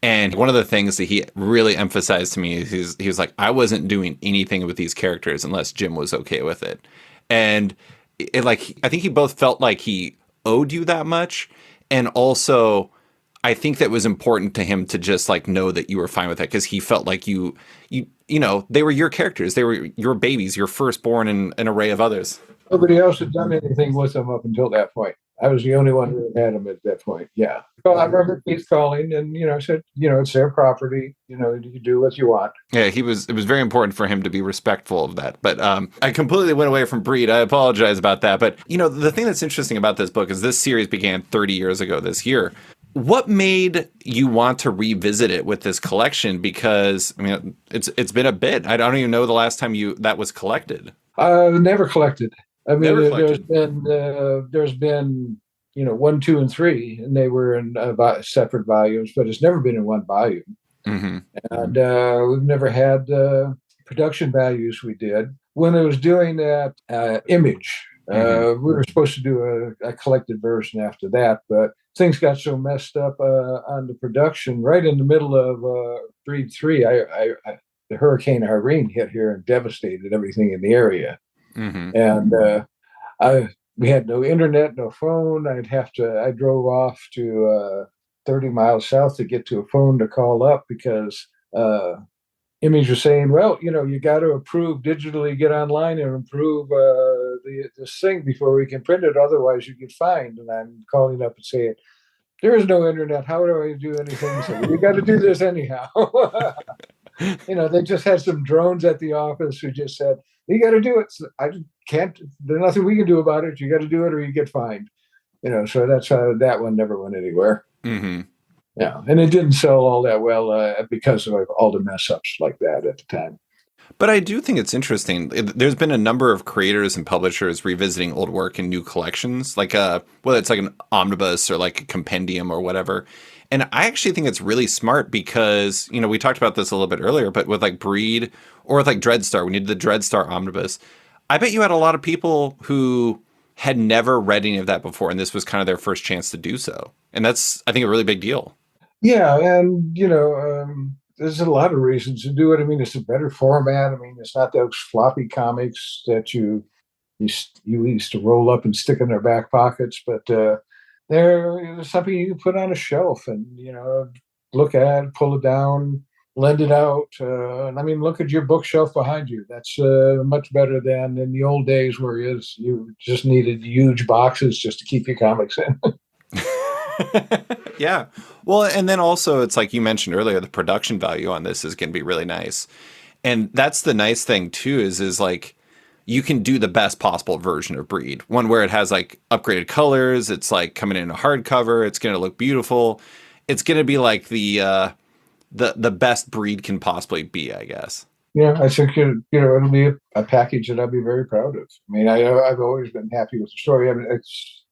And one of the things that he really emphasized to me is he was like, I wasn't doing anything with these characters unless Jim was okay with it. And like, I think he both felt like he owed you that much. And also, I think that was important to him to just like know that you were fine with that because he felt like they were your characters. They were your babies, your firstborn and an array of others. nobody else had done anything with them up until that point. I was the only one who had them at that point. Yeah. Well, I remember Keith calling, and I said, it's their property. You do what you want. Yeah, it was very important for him to be respectful of that. But I completely went away from Breed. I apologize about that. But the thing that's interesting about this book is this series began 30 years ago this year. What made you want to revisit it with this collection? Because it's been a bit. I don't even know the last time that was collected. Never collected. I mean, Never collected. there's been 1, 2, and 3, and they were in separate volumes, but it's never been in one volume. Mm-hmm. And we've never had production values. We did when I was doing that Image. Mm-hmm. We were supposed to do a collected version after that, but things got so messed up on the production right in the middle of Breed 3. The Hurricane Irene hit here and devastated everything in the area. Mm-hmm. And we had no internet, no phone. I drove off to 30 miles south to get to a phone to call up because Image was saying, well, you got to approve digitally, get online and approve this thing before we can print it. Otherwise, you get fined. And I'm calling up and saying, there is no internet. How do I do anything? So you got to do this anyhow. They just had some drones at the office who just said, you got to do it. So I can't, there's nothing we can do about it. You got to do it or you get fined. So that's how that one never went anywhere. Mm-hmm. Yeah. And it didn't sell all that well because of all the mess ups like that at the time. But I do think it's interesting. There's been a number of creators and publishers revisiting old work in new collections, like whether it's like an omnibus or like a compendium or whatever. And I actually think it's really smart because, we talked about this a little bit earlier, but with like Breed or with like Dreadstar, we needed the Dreadstar omnibus. I bet you had a lot of people who had never read any of that before, and this was kind of their first chance to do so. And that's, I think, a really big deal. Yeah. And, there's a lot of reasons to do it. I mean, it's a better format. I mean, it's not those floppy comics that you used to roll up and stick in their back pockets, but they're something you can put on a shelf and look at, pull it down, lend it out. And I mean, look at your bookshelf behind you. That's much better than in the old days where you just needed huge boxes just to keep your comics in. Yeah. Well, and then also it's like you mentioned earlier, the production value on this is going to be really nice. And that's the nice thing too, is like you can do the best possible version of Breed. One where it has like upgraded colors. It's like coming in a hardcover. It's going to look beautiful. It's going to be like the best Breed can possibly be, I guess. Yeah, I think it'll be a package that I'll be very proud of. I mean, I've always been happy with the story. I mean,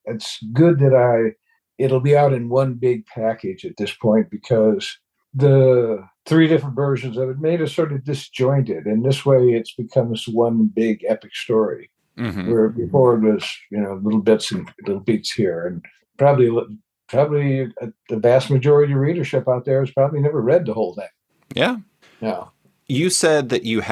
it's good that it'll be out in one big package at this point because the 3 different versions of it made us sort of disjointed. And this way it's become this one big epic story. Mm-hmm. Where before it was, little bits and little beats here. And probably the vast majority of readership out there has probably never read the whole thing. Yeah. Yeah. You said that you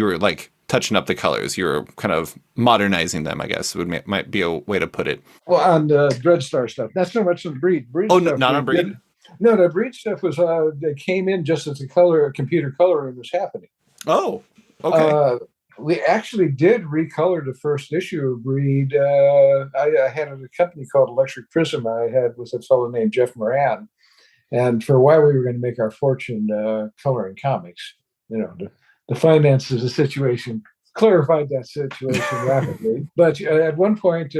were like touching up the colors. You were kind of modernizing them, I guess might be a way to put it. Well, on the Dreadstar stuff, not so much on Breed. Stuff, not on Breed? No, the Breed stuff was, they came in just as the computer coloring was happening. Oh, okay. We actually did recolor the first issue of Breed. I had a company called Electric Prism I had with a fellow named Jeff Moran. And for a while, we were going to make our fortune coloring comics. The finances of the situation clarified that situation rapidly. But at one point,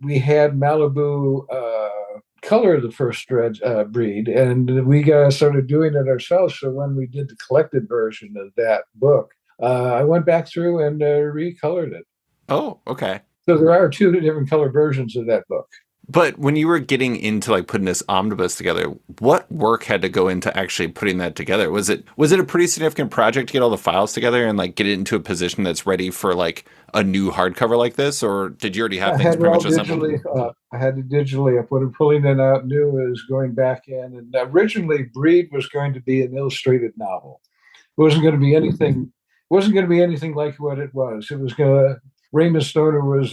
we had Malibu color the first breed, and we started doing it ourselves. So when we did the collected version of that book, I went back through and recolored it. Oh, okay. So there are two different color versions of that book. But when you were getting into like putting this omnibus together, what work had to go into actually putting that together? Was it a pretty significant project to get all the files together and like get it into a position that's ready for like a new hardcover like this, or did you already have things pretty much assembled? I had it digitally. I pulling it out new is going back in, and originally Breed was going to be an illustrated novel. It wasn't going to be anything. It wasn't going to be anything like what it was. It was going to. Raymond Stoner was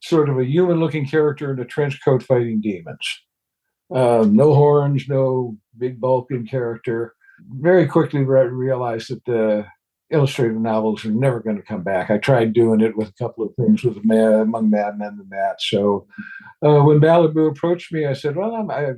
sort of a human-looking character in a trench coat fighting demons. No horns, no big bulking character. Very quickly realized that the illustrated novels are never going to come back. I tried doing it with a couple of things with Among Mad Men and that. So when Malibu approached me, I said, well, I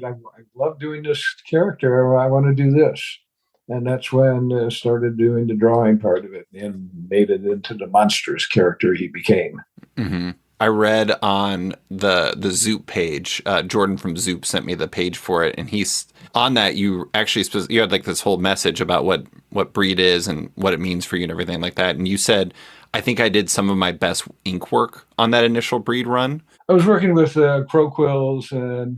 love doing this character. I want to do this. And that's when I started doing the drawing part of it and made it into the monstrous character he became. Mm-hmm. I read on the Zoop page, Jordan from Zoop sent me the page for it, and he's on that. You actually you had like this whole message about what Breed is and what it means for you and everything like that. And you said, I think I did some of my best ink work on that initial Breed run. I was working with crow quills and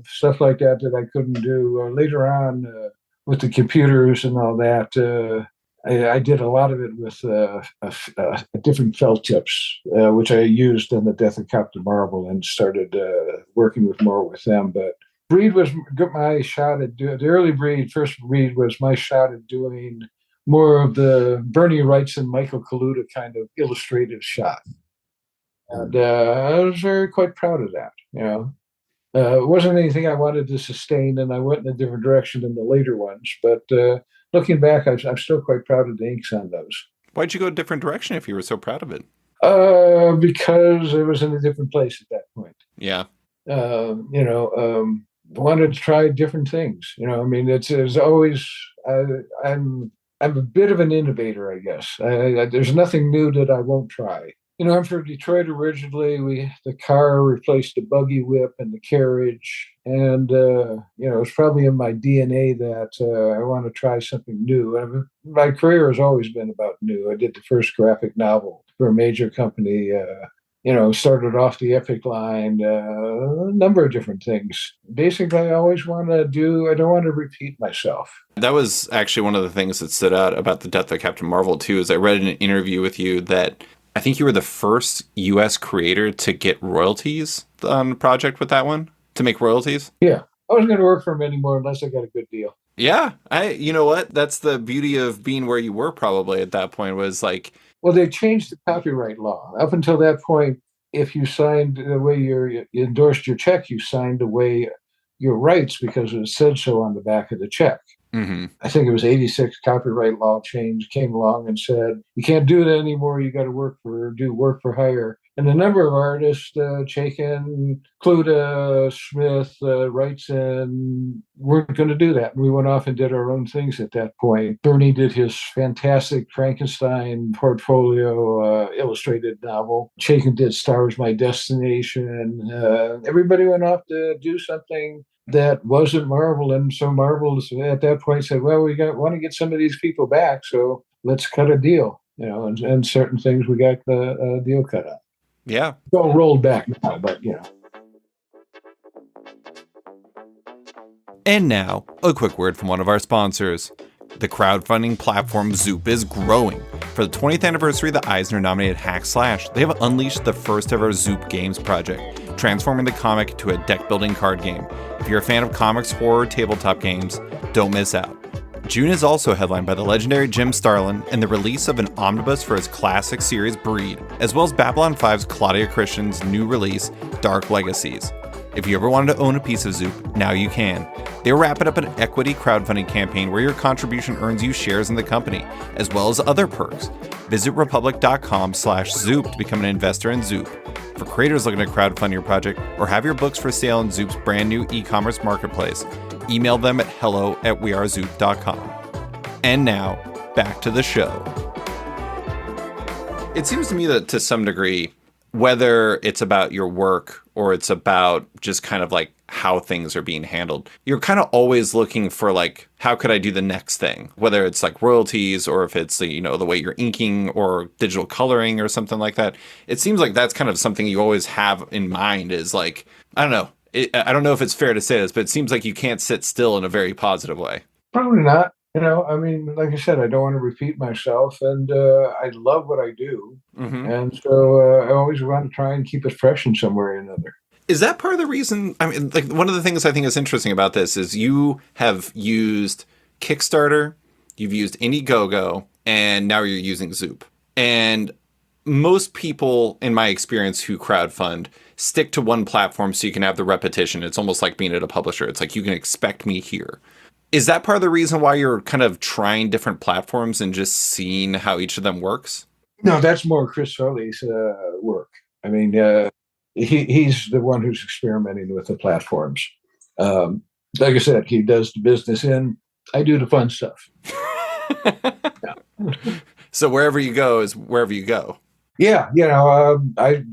stuff like that I couldn't do later on with the computers and all that. I did a lot of it with different felt tips, which I used in the Death of Captain Marvel and started working more with them. But Breed was my shot at the early Breed. First Breed was my shot at doing more of the Bernie Wrightson, Michael Kaluta kind of illustrated shot. And I was quite proud of that. It wasn't anything I wanted to sustain, and I went in a different direction in the later ones. But looking back, I'm still quite proud of the inks on those. Why'd you go a different direction if you were so proud of it? Because it was in a different place at that point. Yeah. Wanted to try different things. It's always, I'm a bit of an innovator, I guess. There's nothing new that I won't try. I'm from Detroit originally. The car replaced the buggy whip and the carriage. And, it's probably in my DNA that I want to try something new. And my career has always been about new. I did the first graphic novel for a major company, started off the Epic line, a number of different things. Basically, I always I don't want to repeat myself. That was actually one of the things that stood out about the Death of Captain Marvel, too, is I read in an interview with you that I think you were the first U.S. creator to get royalties on the project with that one, to make royalties. Yeah. I wasn't going to work for him anymore unless I got a good deal. Yeah. You know what? That's the beauty of being where you were probably at that point was like... Well, they changed the copyright law. Up until that point, if you signed the way you endorsed your check, you signed away your rights because it said so on the back of the check. Mm-hmm. I think it was 86 copyright law change came along and said, you can't do that anymore. You got to do work for hire. And a number of artists, Chaikin, Kluda, Smith, Wrightson, weren't going to do that. We went off and did our own things at that point. Bernie did his fantastic Frankenstein portfolio illustrated novel. Chaikin did Stars My Destination. Everybody went off to do something that wasn't Marvel, and so Marvel at that point said, well, want to get some of these people back, so let's cut a deal, and certain things we got the deal cut out. Yeah. It's all rolled back now, but And now, a quick word from one of our sponsors. The crowdfunding platform Zoop is growing. For the 20th anniversary of the Eisner-nominated Hack Slash, they have unleashed the first ever Zoop Games project, transforming the comic into a deck-building card game. If you're a fan of comics, horror, tabletop games, don't miss out. June is also headlined by the legendary Jim Starlin and the release of an omnibus for his classic series Breed, as well as Babylon 5's Claudia Christian's new release, Dark Legacies. If you ever wanted to own a piece of Zoop, now you can. They're wrapping up an equity crowdfunding campaign where your contribution earns you shares in the company, as well as other perks. Visit republic.com/Zoop to become an investor in Zoop. For creators looking to crowdfund your project or have your books for sale in Zoop's brand new e-commerce marketplace, email them at hello@wearezoop.com. And now, back to the show. It seems to me that to some degree, whether it's about your work or it's about just kind of like how things are being handled, you're kind of always looking for like, how could I do the next thing? Whether it's like royalties or if it's the, the way you're inking or digital coloring or something like that. It seems like that's kind of something you always have in mind is like, I don't know. I don't know if it's fair to say this, but it seems like you can't sit still in a very positive way. Probably not. I mean, like I said, I don't want to repeat myself, and I love what I do, Hmm. and so I always want to try and keep it fresh in some way or another. Is that part of the reason? I mean, like one of the things I think is interesting about this is you have used Kickstarter, you've used Indiegogo, and now you're using Zoop. And most people, in my experience, who crowdfund stick to one platform so you can have the repetition. It's almost like being at a publisher. It's like you can expect me here. Is that part of the reason why you're kind of trying different platforms and just seeing how each of them works? No, that's more Chris Foley's work. I mean, he's the one who's experimenting with the platforms. Um, like I said, he does the business in. I do the fun stuff. Yeah. So wherever you go is wherever you go. Yeah, I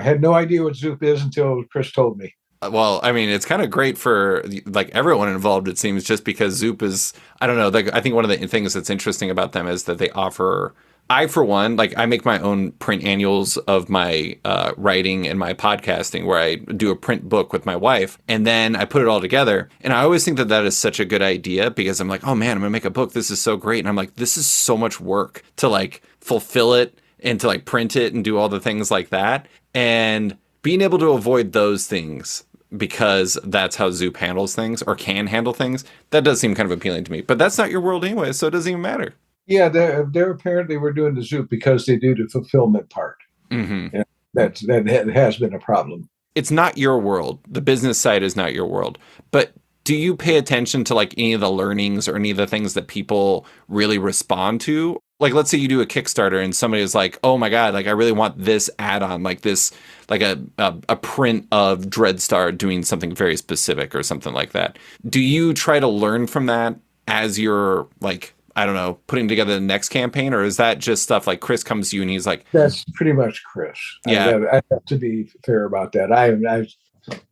had no idea what Zoop is until Chris told me. Well, I mean, it's kind of great for like everyone involved, it seems, just because Zoop is, I don't know, like I think one of the things that's interesting about them is that they offer, I, for one, like I make my own print annuals of my writing and my podcasting where I do a print book with my wife and then I put it all together. And I always think that that is such a good idea because I'm like, oh man, I'm going to make a book. This is so great. And I'm like, this is so much work to like fulfill it and to like print it and do all the things like that. And being able to avoid those things because that's how Zoop handles things or can handle things, that does seem kind of appealing to me. But that's not your world anyway, so it doesn't even matter. Yeah, they're apparently we're doing the Zoop because they do the fulfillment part. Hmm. Yeah, that has been a problem. It's not your world. The business side is not your world. But do you pay attention to like any of the learnings or any of the things that people really respond to? Like, let's say you do a Kickstarter and somebody is like, "Oh my God, like I really want this add-on, like this, like a print of Dreadstar doing something very specific or something like that." Do you try to learn from that as you're like, I don't know, putting together the next campaign, or is that just stuff like Chris comes to you and he's like, That's pretty much Chris. "Yeah, I have to be fair about that.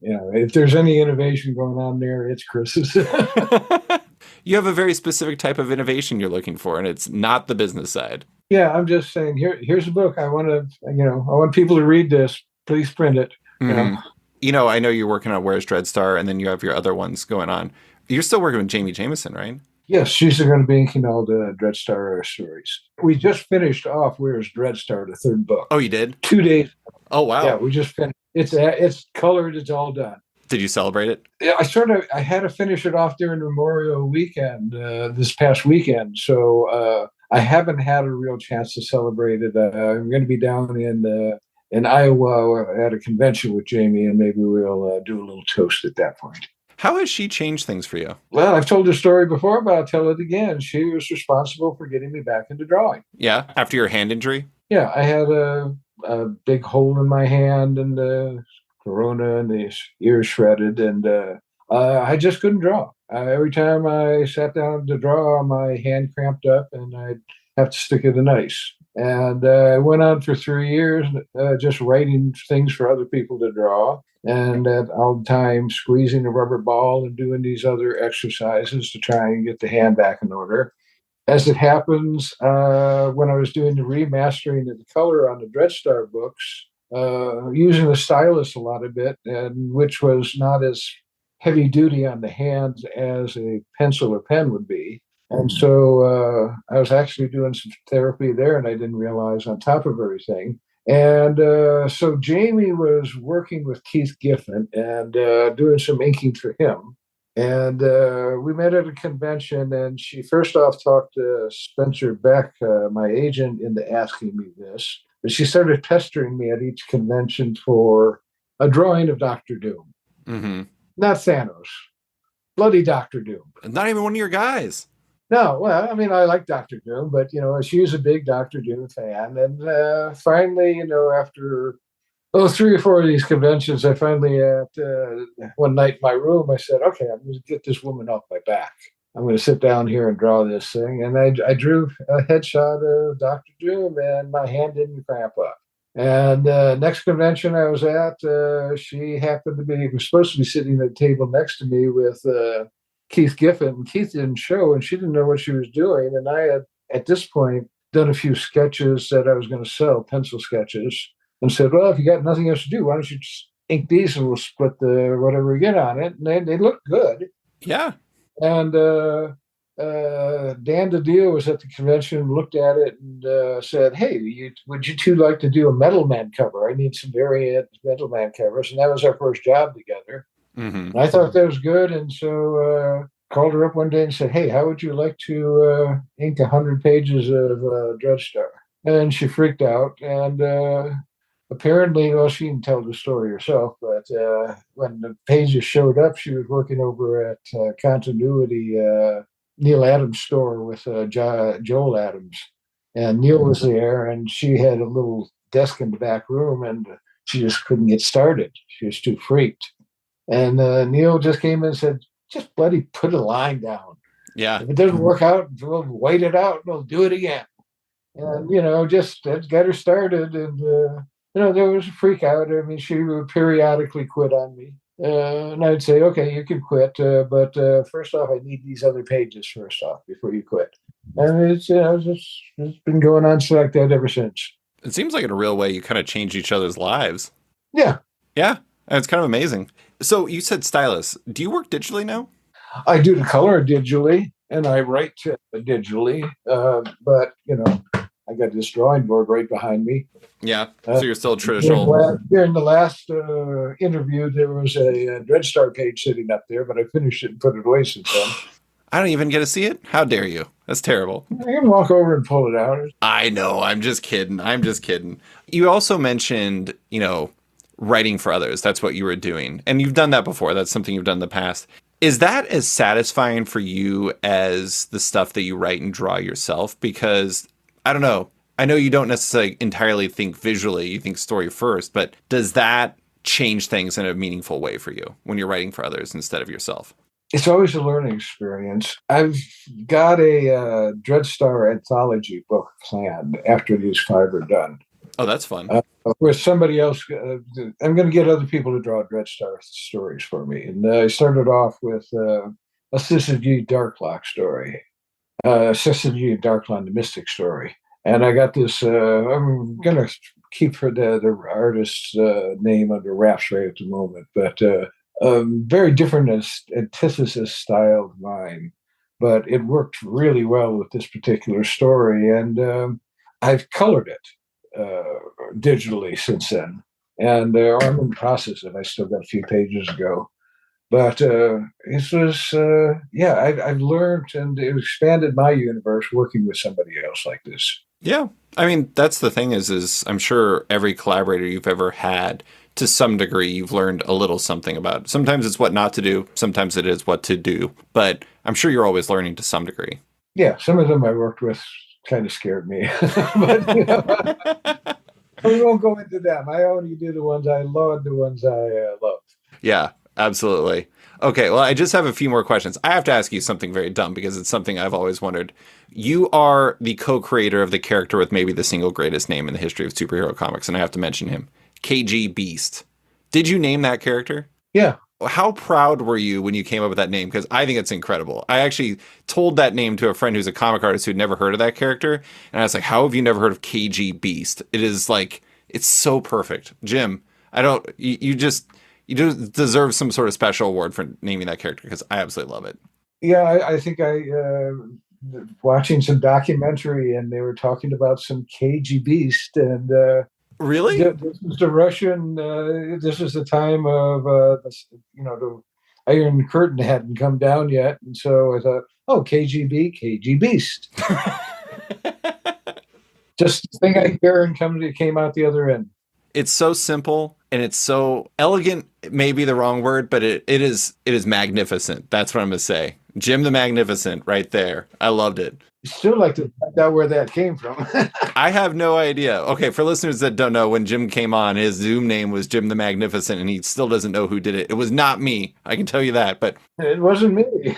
If there's any innovation going on there, it's Chris's. you have a very specific type of innovation you're looking for, and it's not the business side." Yeah, I'm just saying. Here's a book. I want to. I want people to read this. Please print it. Hmm. I know you're working on Where's Dreadstar, and then you have your other ones going on. You're still working with Jamie Jameson, right? Yes, she's going to be inking all the Dreadstar stories. We just finished off Where's Dreadstar, the third book. Oh, you did? 2 days. Oh, wow. Yeah, we just finished. It's colored. It's all done. Did you celebrate it? Yeah, I had to finish it off during Memorial Weekend this past weekend, so I haven't had a real chance to celebrate it. I'm going to be down in Iowa at a convention with Jamie, and maybe we'll do a little toast at that point. How has she changed things for you? Well, I've told the story before, but I'll tell it again. She was responsible for getting me back into drawing. Yeah, after your hand injury? Yeah, I had a big hole in my hand and corona and the ear shredded, and I just couldn't draw. Every time I sat down to draw, my hand cramped up and I'd have to stick it in ice. And I went on for 3 years just writing things for other people to draw. And at all the time, squeezing a rubber ball and doing these other exercises to try and get the hand back in order. As it happens, when I was doing the remastering of the color on the Dreadstar books, using the stylus a lot of it, and which was not as heavy duty on the hands as a pencil or pen would be. And so I was actually doing some therapy there, and I didn't realize on top of everything. And so Jamie was working with Keith Giffen and doing some inking for him. And we met at a convention, and she first off talked to Spencer Beck, my agent, into asking me this. But she started pestering me at each convention for a drawing of Doctor Doom. Mm-hmm. Not Thanos, bloody Doctor Doom. Not even one of your guys. No, well, I mean, I like Doctor Doom, but she was a big Doctor Doom fan, and finally, after 3 or 4 of these conventions, I finally at one night in my room, I said, "Okay, I'm going to get this woman off my back. I'm going to sit down here and draw this thing." And I drew a headshot of Doctor Doom, and my hand didn't cramp up. And next convention I was at, she happened to be was supposed to be sitting at a table next to me with Keith Giffen. Keith didn't show, and she didn't know what she was doing. And I had, at this point, done a few sketches that I was going to sell, pencil sketches, and said, "Well, if you got nothing else to do, why don't you just ink these and we'll split the whatever we get on it." And they looked good. Yeah. And Dan DiDio was at the convention, looked at it, and said, "Hey, would you two like to do a Metal Man cover? I need some variant Metal Man covers." And that was our first job together. Mm-hmm. And I thought that was good, and so called her up one day and said, "Hey, how would you like to ink 100 pages of Dreadstar?" And she freaked out, and apparently, well, she didn't tell the story herself, but when the pages showed up, she was working over at Continuity, Neil Adams' store with Joel Adams. And Neil was there, and she had a little desk in the back room, and she just couldn't get started. She was too freaked. And Neil just came in and said, "Just bloody put a line down. Yeah. If it doesn't work out, we'll wait it out and we'll do it again." And, just that got her started. And, there was a freak out. I mean, she would periodically quit on me. And I'd say, "Okay, you can quit. But first off, I need these other pages first off before you quit." And it's been going on like that ever since. It seems like in a real way you kind of changed each other's lives. Yeah. Yeah. And it's kind of amazing. So you said stylus. Do you work digitally now? I do the color digitally and I write digitally. But, I got this drawing board right behind me. Yeah. So you're still traditional. During the last interview, there was a Dreadstar page sitting up there, but I finished it and put it away since then. I don't even get to see it? How dare you? That's terrible. I can walk over and pull it out. I know. I'm just kidding. You also mentioned, writing for others. That's what you were doing. And you've done that before. That's something you've done in the past. Is that as satisfying for you as the stuff that you write and draw yourself? Because, I don't know. I know you don't necessarily entirely think visually. You think story first. But does that change things in a meaningful way for you when you're writing for others instead of yourself? It's always a learning experience. I've got a Dreadstar anthology book planned after these 5 are done. Oh, that's fun. With somebody else. I'm going to get other people to draw Dreadstar stories for me. And I started off with a Syzygy Darklock story, Syzygy Darklon the Mystic story. And I got this, I'm going to keep the artist's name under wraps right at the moment, but very different antithesis style of mine, but it worked really well with this particular story. And I've colored it digitally since then. And I'm in the process of, I still got a few pages to go. But it was, I've learned and it expanded my universe working with somebody else like this. Yeah. I mean, that's the thing is I'm sure every collaborator you've ever had, to some degree, you've learned a little something about. Sometimes it's what not to do. Sometimes it is what to do. But I'm sure you're always learning to some degree. Yeah. Some of them I worked with kind of scared me. But, we won't go into them. I only do the ones I love, the ones I love. Yeah, absolutely. Okay, well, I just have a few more questions. I have to ask you something very dumb because it's something I've always wondered. You are the co-creator of the character with maybe the single greatest name in the history of superhero comics, and I have to mention him, KGBeast. Did you name that character? Yeah. How proud were you when you came up with that name? Because I think it's incredible. I actually told that name to a friend who's a comic artist who'd never heard of that character, and I was like, how have you never heard of KGBeast? It is like, it's so perfect. Jim, you do deserve some sort of special award for naming that character because I absolutely love it. Yeah, I think I watching some documentary and they were talking about some KGBeast and really, this is the Russian. This is the time of the Iron Curtain hadn't come down yet, and so I thought, oh, KGBeast. Just the thing I hear and came out the other end. It's so simple and it's so elegant. It may be the wrong word, but it is magnificent. That's what I'm going to say. Jim the Magnificent right there. I loved it. Still like to find out where that came from. I have no idea. Okay, for listeners that don't know, when Jim came on, his Zoom name was Jim the Magnificent, and he still doesn't know who did it. It was not me. I can tell you that. But It wasn't me.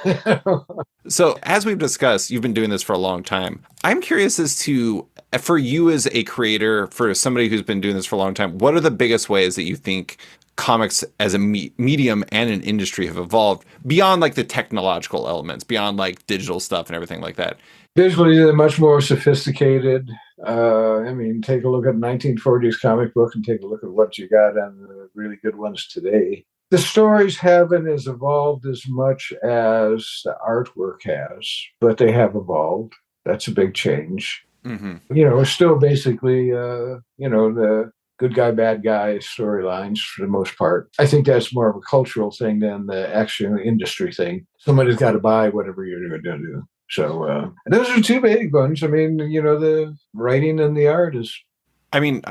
so, as we've discussed, you've been doing this for a long time. I'm curious as to, for you as a creator, for somebody who's been doing this for a long time, what are the biggest ways that you think comics as a medium and an industry have evolved beyond like the technological elements, beyond like digital stuff and everything like that? Visually, they're much more sophisticated. I mean, take a look at 1940s comic book and take a look at what you got on the really good ones today. The stories haven't as evolved as much as the artwork has, but they have evolved. That's a big change. Mm-hmm. It's still basically, the good guy, bad guy storylines for the most part. I think that's more of a cultural thing than the actual industry thing. Somebody's got to buy whatever you're going to do. So those are two big ones. I mean, the writing and the art is. I mean,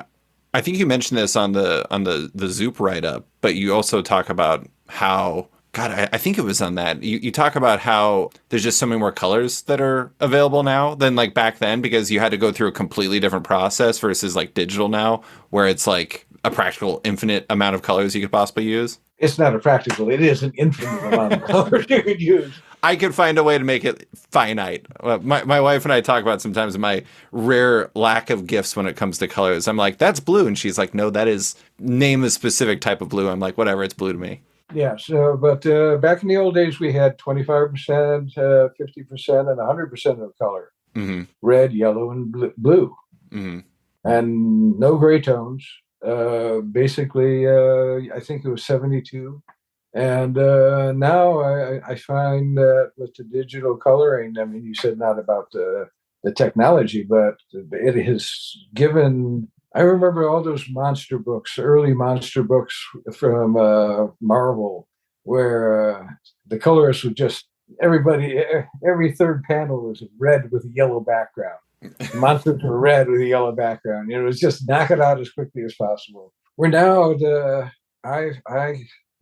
I think you mentioned this on the Zoop write up, but you also talk about how God, I think it was on that. You talk about how there's just so many more colors that are available now than like back then because you had to go through a completely different process versus like digital now, where it's like a practical infinite amount of colors you could possibly use. It's not a practical. It is an infinite amount of colors you could use. I could find a way to make it finite. My wife and I talk about sometimes my rare lack of gifts when it comes to colors. I'm like, that's blue. And she's like, no, that is, name a specific type of blue. I'm like, whatever, it's blue to me. Yeah. So, but back in the old days, we had 25%, 50%, and 100% of color. Mm-hmm. Red, yellow, and blue. Mm-hmm. And no gray tones. Basically, I think it was 72. And now I find that with the digital coloring, I mean, you said not about the technology, but it has given. I remember all those monster books, early monster books from Marvel, where the colorist would just every third panel was red with a yellow background. The monsters were red with a yellow background. It was just knock it out as quickly as possible. We're now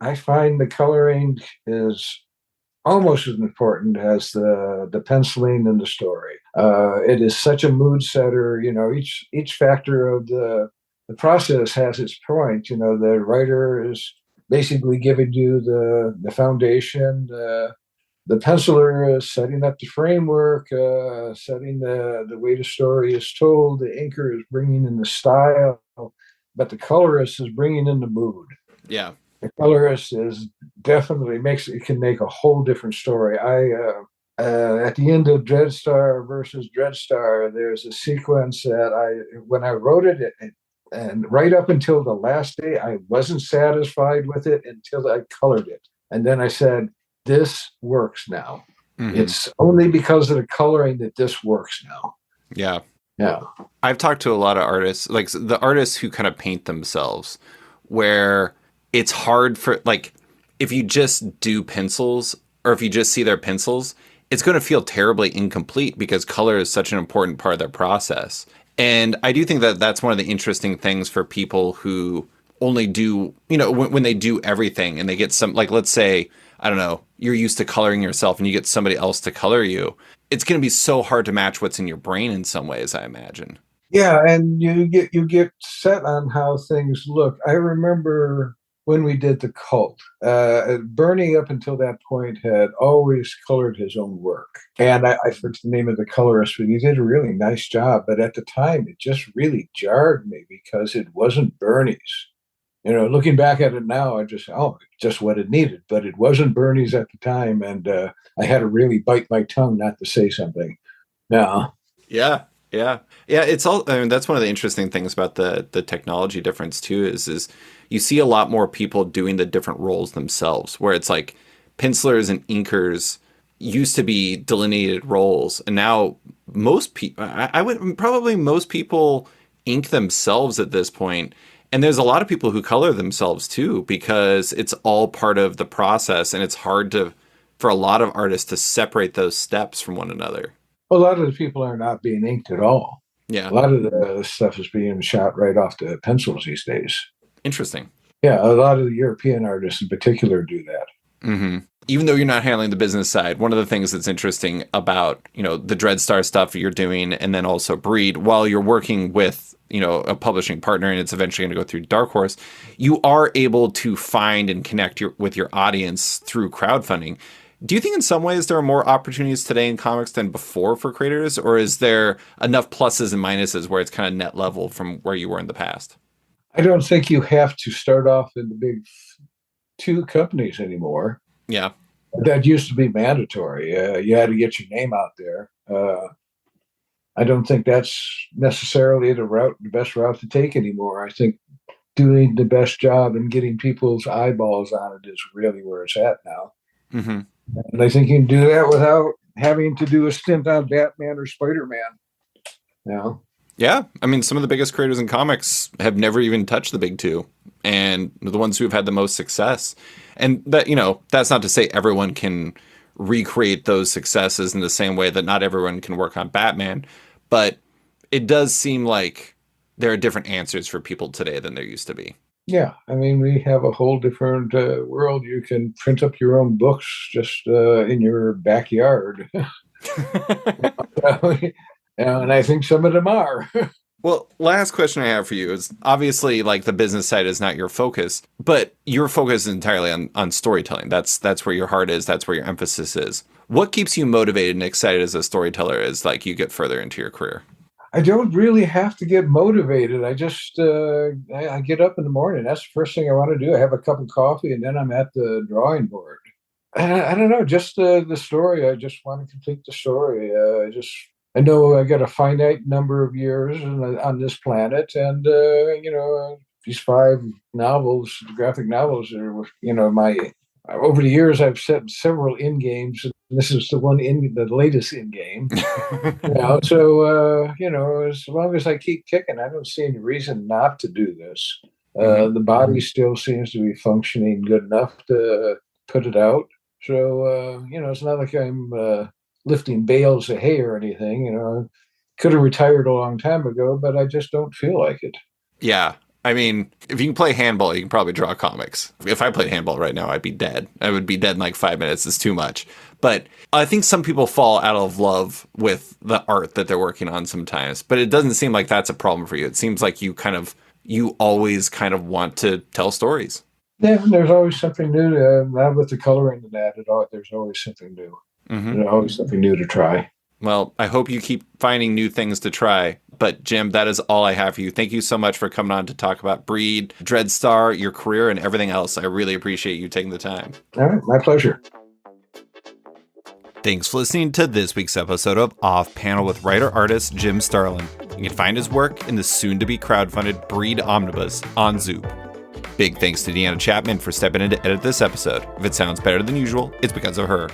I find the coloring is almost as important as the penciling and the story. It is such a mood setter. Each factor of the process has its point. The writer is basically giving you the foundation. The penciler is setting up the framework, setting the way the story is told. The inker is bringing in the style, but the colorist is bringing in the mood. Yeah. The colorist is definitely can make a whole different story. At the end of Dreadstar versus Dreadstar, there's a sequence that when I wrote it, and right up until the last day, I wasn't satisfied with it until I colored it. And then I said, this works now. Mm-hmm. It's only because of the coloring that this works now. Yeah. Yeah. I've talked to a lot of artists, like the artists who kind of paint themselves, where it's hard for, like, if you just do pencils or if you just see their pencils, it's going to feel terribly incomplete because color is such an important part of their process. And I do think that that's one of the interesting things for people who only do, when they do everything and they get some, like, let's say, I don't know, you're used to coloring yourself and you get somebody else to color you. It's going to be so hard to match what's in your brain in some ways, I imagine. Yeah, and you get set on how things look. I remember when we did the cult, Bernie up until that point had always colored his own work. And I forget the name of the colorist, but he did a really nice job. But at the time, it just really jarred me because it wasn't Bernie's. Looking back at it now, just what it needed. But it wasn't Bernie's at the time. And I had to really bite my tongue not to say something. No. Yeah. Yeah. Yeah. It's all, I mean, that's one of the interesting things about the technology difference too, is you see a lot more people doing the different roles themselves, where it's like pencilers and inkers used to be delineated roles. And now most people, most people ink themselves at this point. And there's a lot of people who color themselves too, because it's all part of the process. And it's hard for a lot of artists to separate those steps from one another. A lot of the people are not being inked at all. Yeah. A lot of the stuff is being shot right off the pencils these days. Interesting. Yeah, a lot of the European artists in particular do that. Mm-hmm. Even though you're not handling the business side, one of the things that's interesting about, the Dreadstar stuff you're doing and then also Breed, while you're working with, a publishing partner and it's eventually going to go through Dark Horse, you are able to find and connect with your audience through crowdfunding. Do you think in some ways there are more opportunities today in comics than before for creators, or is there enough pluses and minuses where it's kind of net level from where you were in the past? I don't think you have to start off in the big two companies anymore. Yeah. That used to be mandatory. You had to get your name out there. I don't think that's necessarily the best route to take anymore. I think doing the best job and getting people's eyeballs on it is really where it's at now. Mm-hmm. And I think you can do that without having to do a stint on Batman or Spider-Man. Yeah. I mean, some of the biggest creators in comics have never even touched the big two, and the ones who have had the most success. And that, that's not to say everyone can recreate those successes in the same way that not everyone can work on Batman, but it does seem like there are different answers for people today than there used to be. Yeah, I mean, we have a whole different world. You can print up your own books just in your backyard. And I think some of them are. Well, last question I have for you is obviously like the business side is not your focus, but your focus is entirely on storytelling. That's where your heart is. That's where your emphasis is. What keeps you motivated and excited as a storyteller as like you get further into your career? I don't really have to get motivated. I just I get up in the morning. That's the first thing I want to do. I have a cup of coffee and then I'm at the drawing board. I don't know, just the story. I just want to complete the story. I know I got a finite number of years on this planet, and these 5 novels, graphic novels, are my. Over the years, I've set several in games. And this is the latest in game. So as long as I keep kicking, I don't see any reason not to do this. The body still seems to be functioning good enough to put it out. So it's not like I'm lifting bales of hay or anything. Could have retired a long time ago, but I just don't feel like it. Yeah. I mean, if you can play handball, you can probably draw comics. If I played handball right now, I'd be dead. I would be dead in like 5 minutes. It's too much. But I think some people fall out of love with the art that they're working on sometimes. But it doesn't seem like that's a problem for you. It seems like you always kind of want to tell stories. Yeah, there's always something new. Not with the coloring and that at all. There's always something new. Mm-hmm. There's always something new to try. Well, I hope you keep finding new things to try. But Jim, that is all I have for you. Thank you so much for coming on to talk about Breed, Dreadstar, your career, and everything else. I really appreciate you taking the time. All right, my pleasure. Thanks for listening to this week's episode of Off Panel with writer-artist Jim Starlin. You can find his work in the soon-to-be crowdfunded Breed omnibus on Zoop. Big thanks to Deanna Chapman for stepping in to edit this episode. If it sounds better than usual, it's because of her.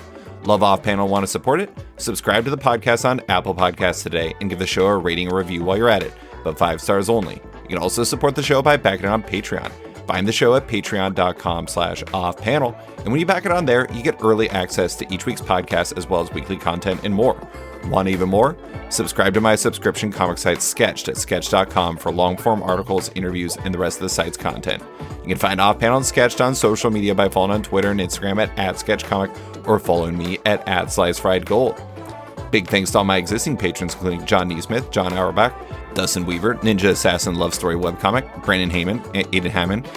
Love Off Panel, want to support it? Subscribe to the podcast on Apple Podcasts today and give the show a rating or review while you're at it, but 5 stars only. You can also support the show by backing it on Patreon. Find the show at patreon.com/offpanel, and when you back it on there, you get early access to each week's podcast as well as weekly content and more. Want even more? Subscribe to my subscription comic site Sketched at sketch.com for long-form articles, interviews, and the rest of the site's content. You can find Off Panel and Sketched on social media by following on Twitter and Instagram at @sketchcomic or following me at @slicefriedgold. Big thanks to all my existing patrons, including John Neesmith, John Auerbach, Dustin Weaver, Ninja Assassin Love Story Webcomic, Brandon Heyman, Aiden Hammond,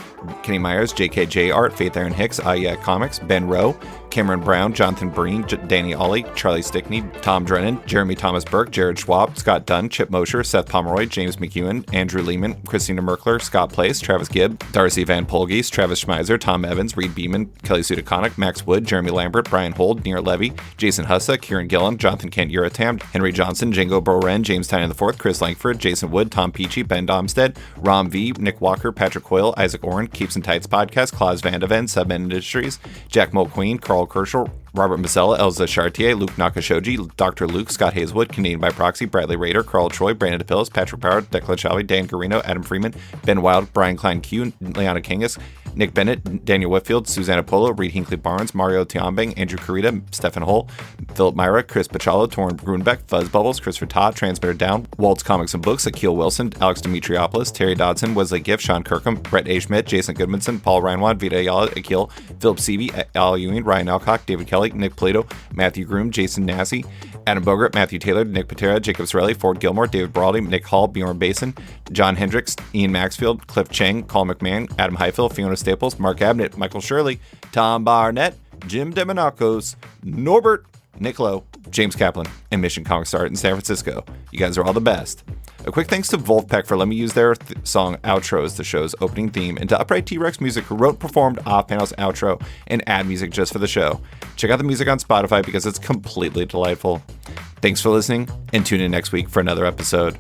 Kenny Myers, JKJ Art, Faith Aaron Hicks, Comics, Ben Rowe, Cameron Brown, Jonathan Breen, Danny Ollie, Charlie Stickney, Tom Drennan, Jeremy Thomas Burke, Jared Schwab, Scott Dunn, Chip Mosher, Seth Pomeroy, James McEwen, Andrew Lehman, Christina Merkler, Scott Place, Travis Gibb, Darcy Van Polgees, Travis Schmeiser, Tom Evans, Reed Beeman, Kelly Sudaconic, Max Wood, Jeremy Lambert, Brian Hold, Near Levy, Jason Hussa, Kieran Gillen, Jonathan Kent Uratam, Henry Johnson, Django Boren, James Tynan IV, Chris Langford, Jason Wood, Tom Peachy, Ben Domstead, Rom V, Nick Walker, Patrick Coyle, Isaac Oren, Keeps and Tights Podcast, Klaus Vandeven, Subman Industries, Jack Mulqueen, Carl Kerschel, Robert Mazzella, Elza Chartier, Luke Nakashoji, Dr. Luke, Scott Hazelwood, Canadian by Proxy, Bradley Rader, Carl Troy, Brandon DePillis, Patrick Power, Declan Shalvey, Dan Garino, Adam Freeman, Ben Wild, Brian Klein Q, Leona Kangas, Nick Bennett, Daniel Whitfield, Susanna Polo, Reed Hinkley Barnes, Mario Tiambang, Andrew Carita, Stefan Hull, Philip Myra, Chris Pachalo, Torrin Grunbeck, Fuzz Bubbles, Christopher Todd, Transmitter Down, Waltz Comics and Books, Akil Wilson, Alex Dimitriopoulos, Terry Dodson, Wesley Gift, Sean Kirkham, Brett A. Schmidt, Jason Goodmanson, Paul Reinwand, Vita Ayala, Akil, Philip Seavey, Al Ewing, Ryan Alcock, David Kelly, Nick Plato, Matthew Groom, Jason Nassie, Adam Bogart, Matthew Taylor, Nick Patera, Jacob Sorelli, Ford Gilmore, David Braldy, Nick Hall, Bjorn Basin, John Hendricks, Ian Maxfield, Cliff Chang, Paul McMahon, Adam Highfill, Fiona Staples, Mark Abnett, Michael Shirley, Tom Barnett, Jim Demonacos, Norbert, Nick Lowe, James Kaplan, and Mission Comics Art in San Francisco. You guys are all the best. A quick thanks to Wolfpack for letting me use their song Outro as the show's opening theme, and to Upright T-Rex Music, who wrote, performed Off-Panel's outro and ad music just for the show. Check out the music on Spotify because it's completely delightful. Thanks for listening, and tune in next week for another episode.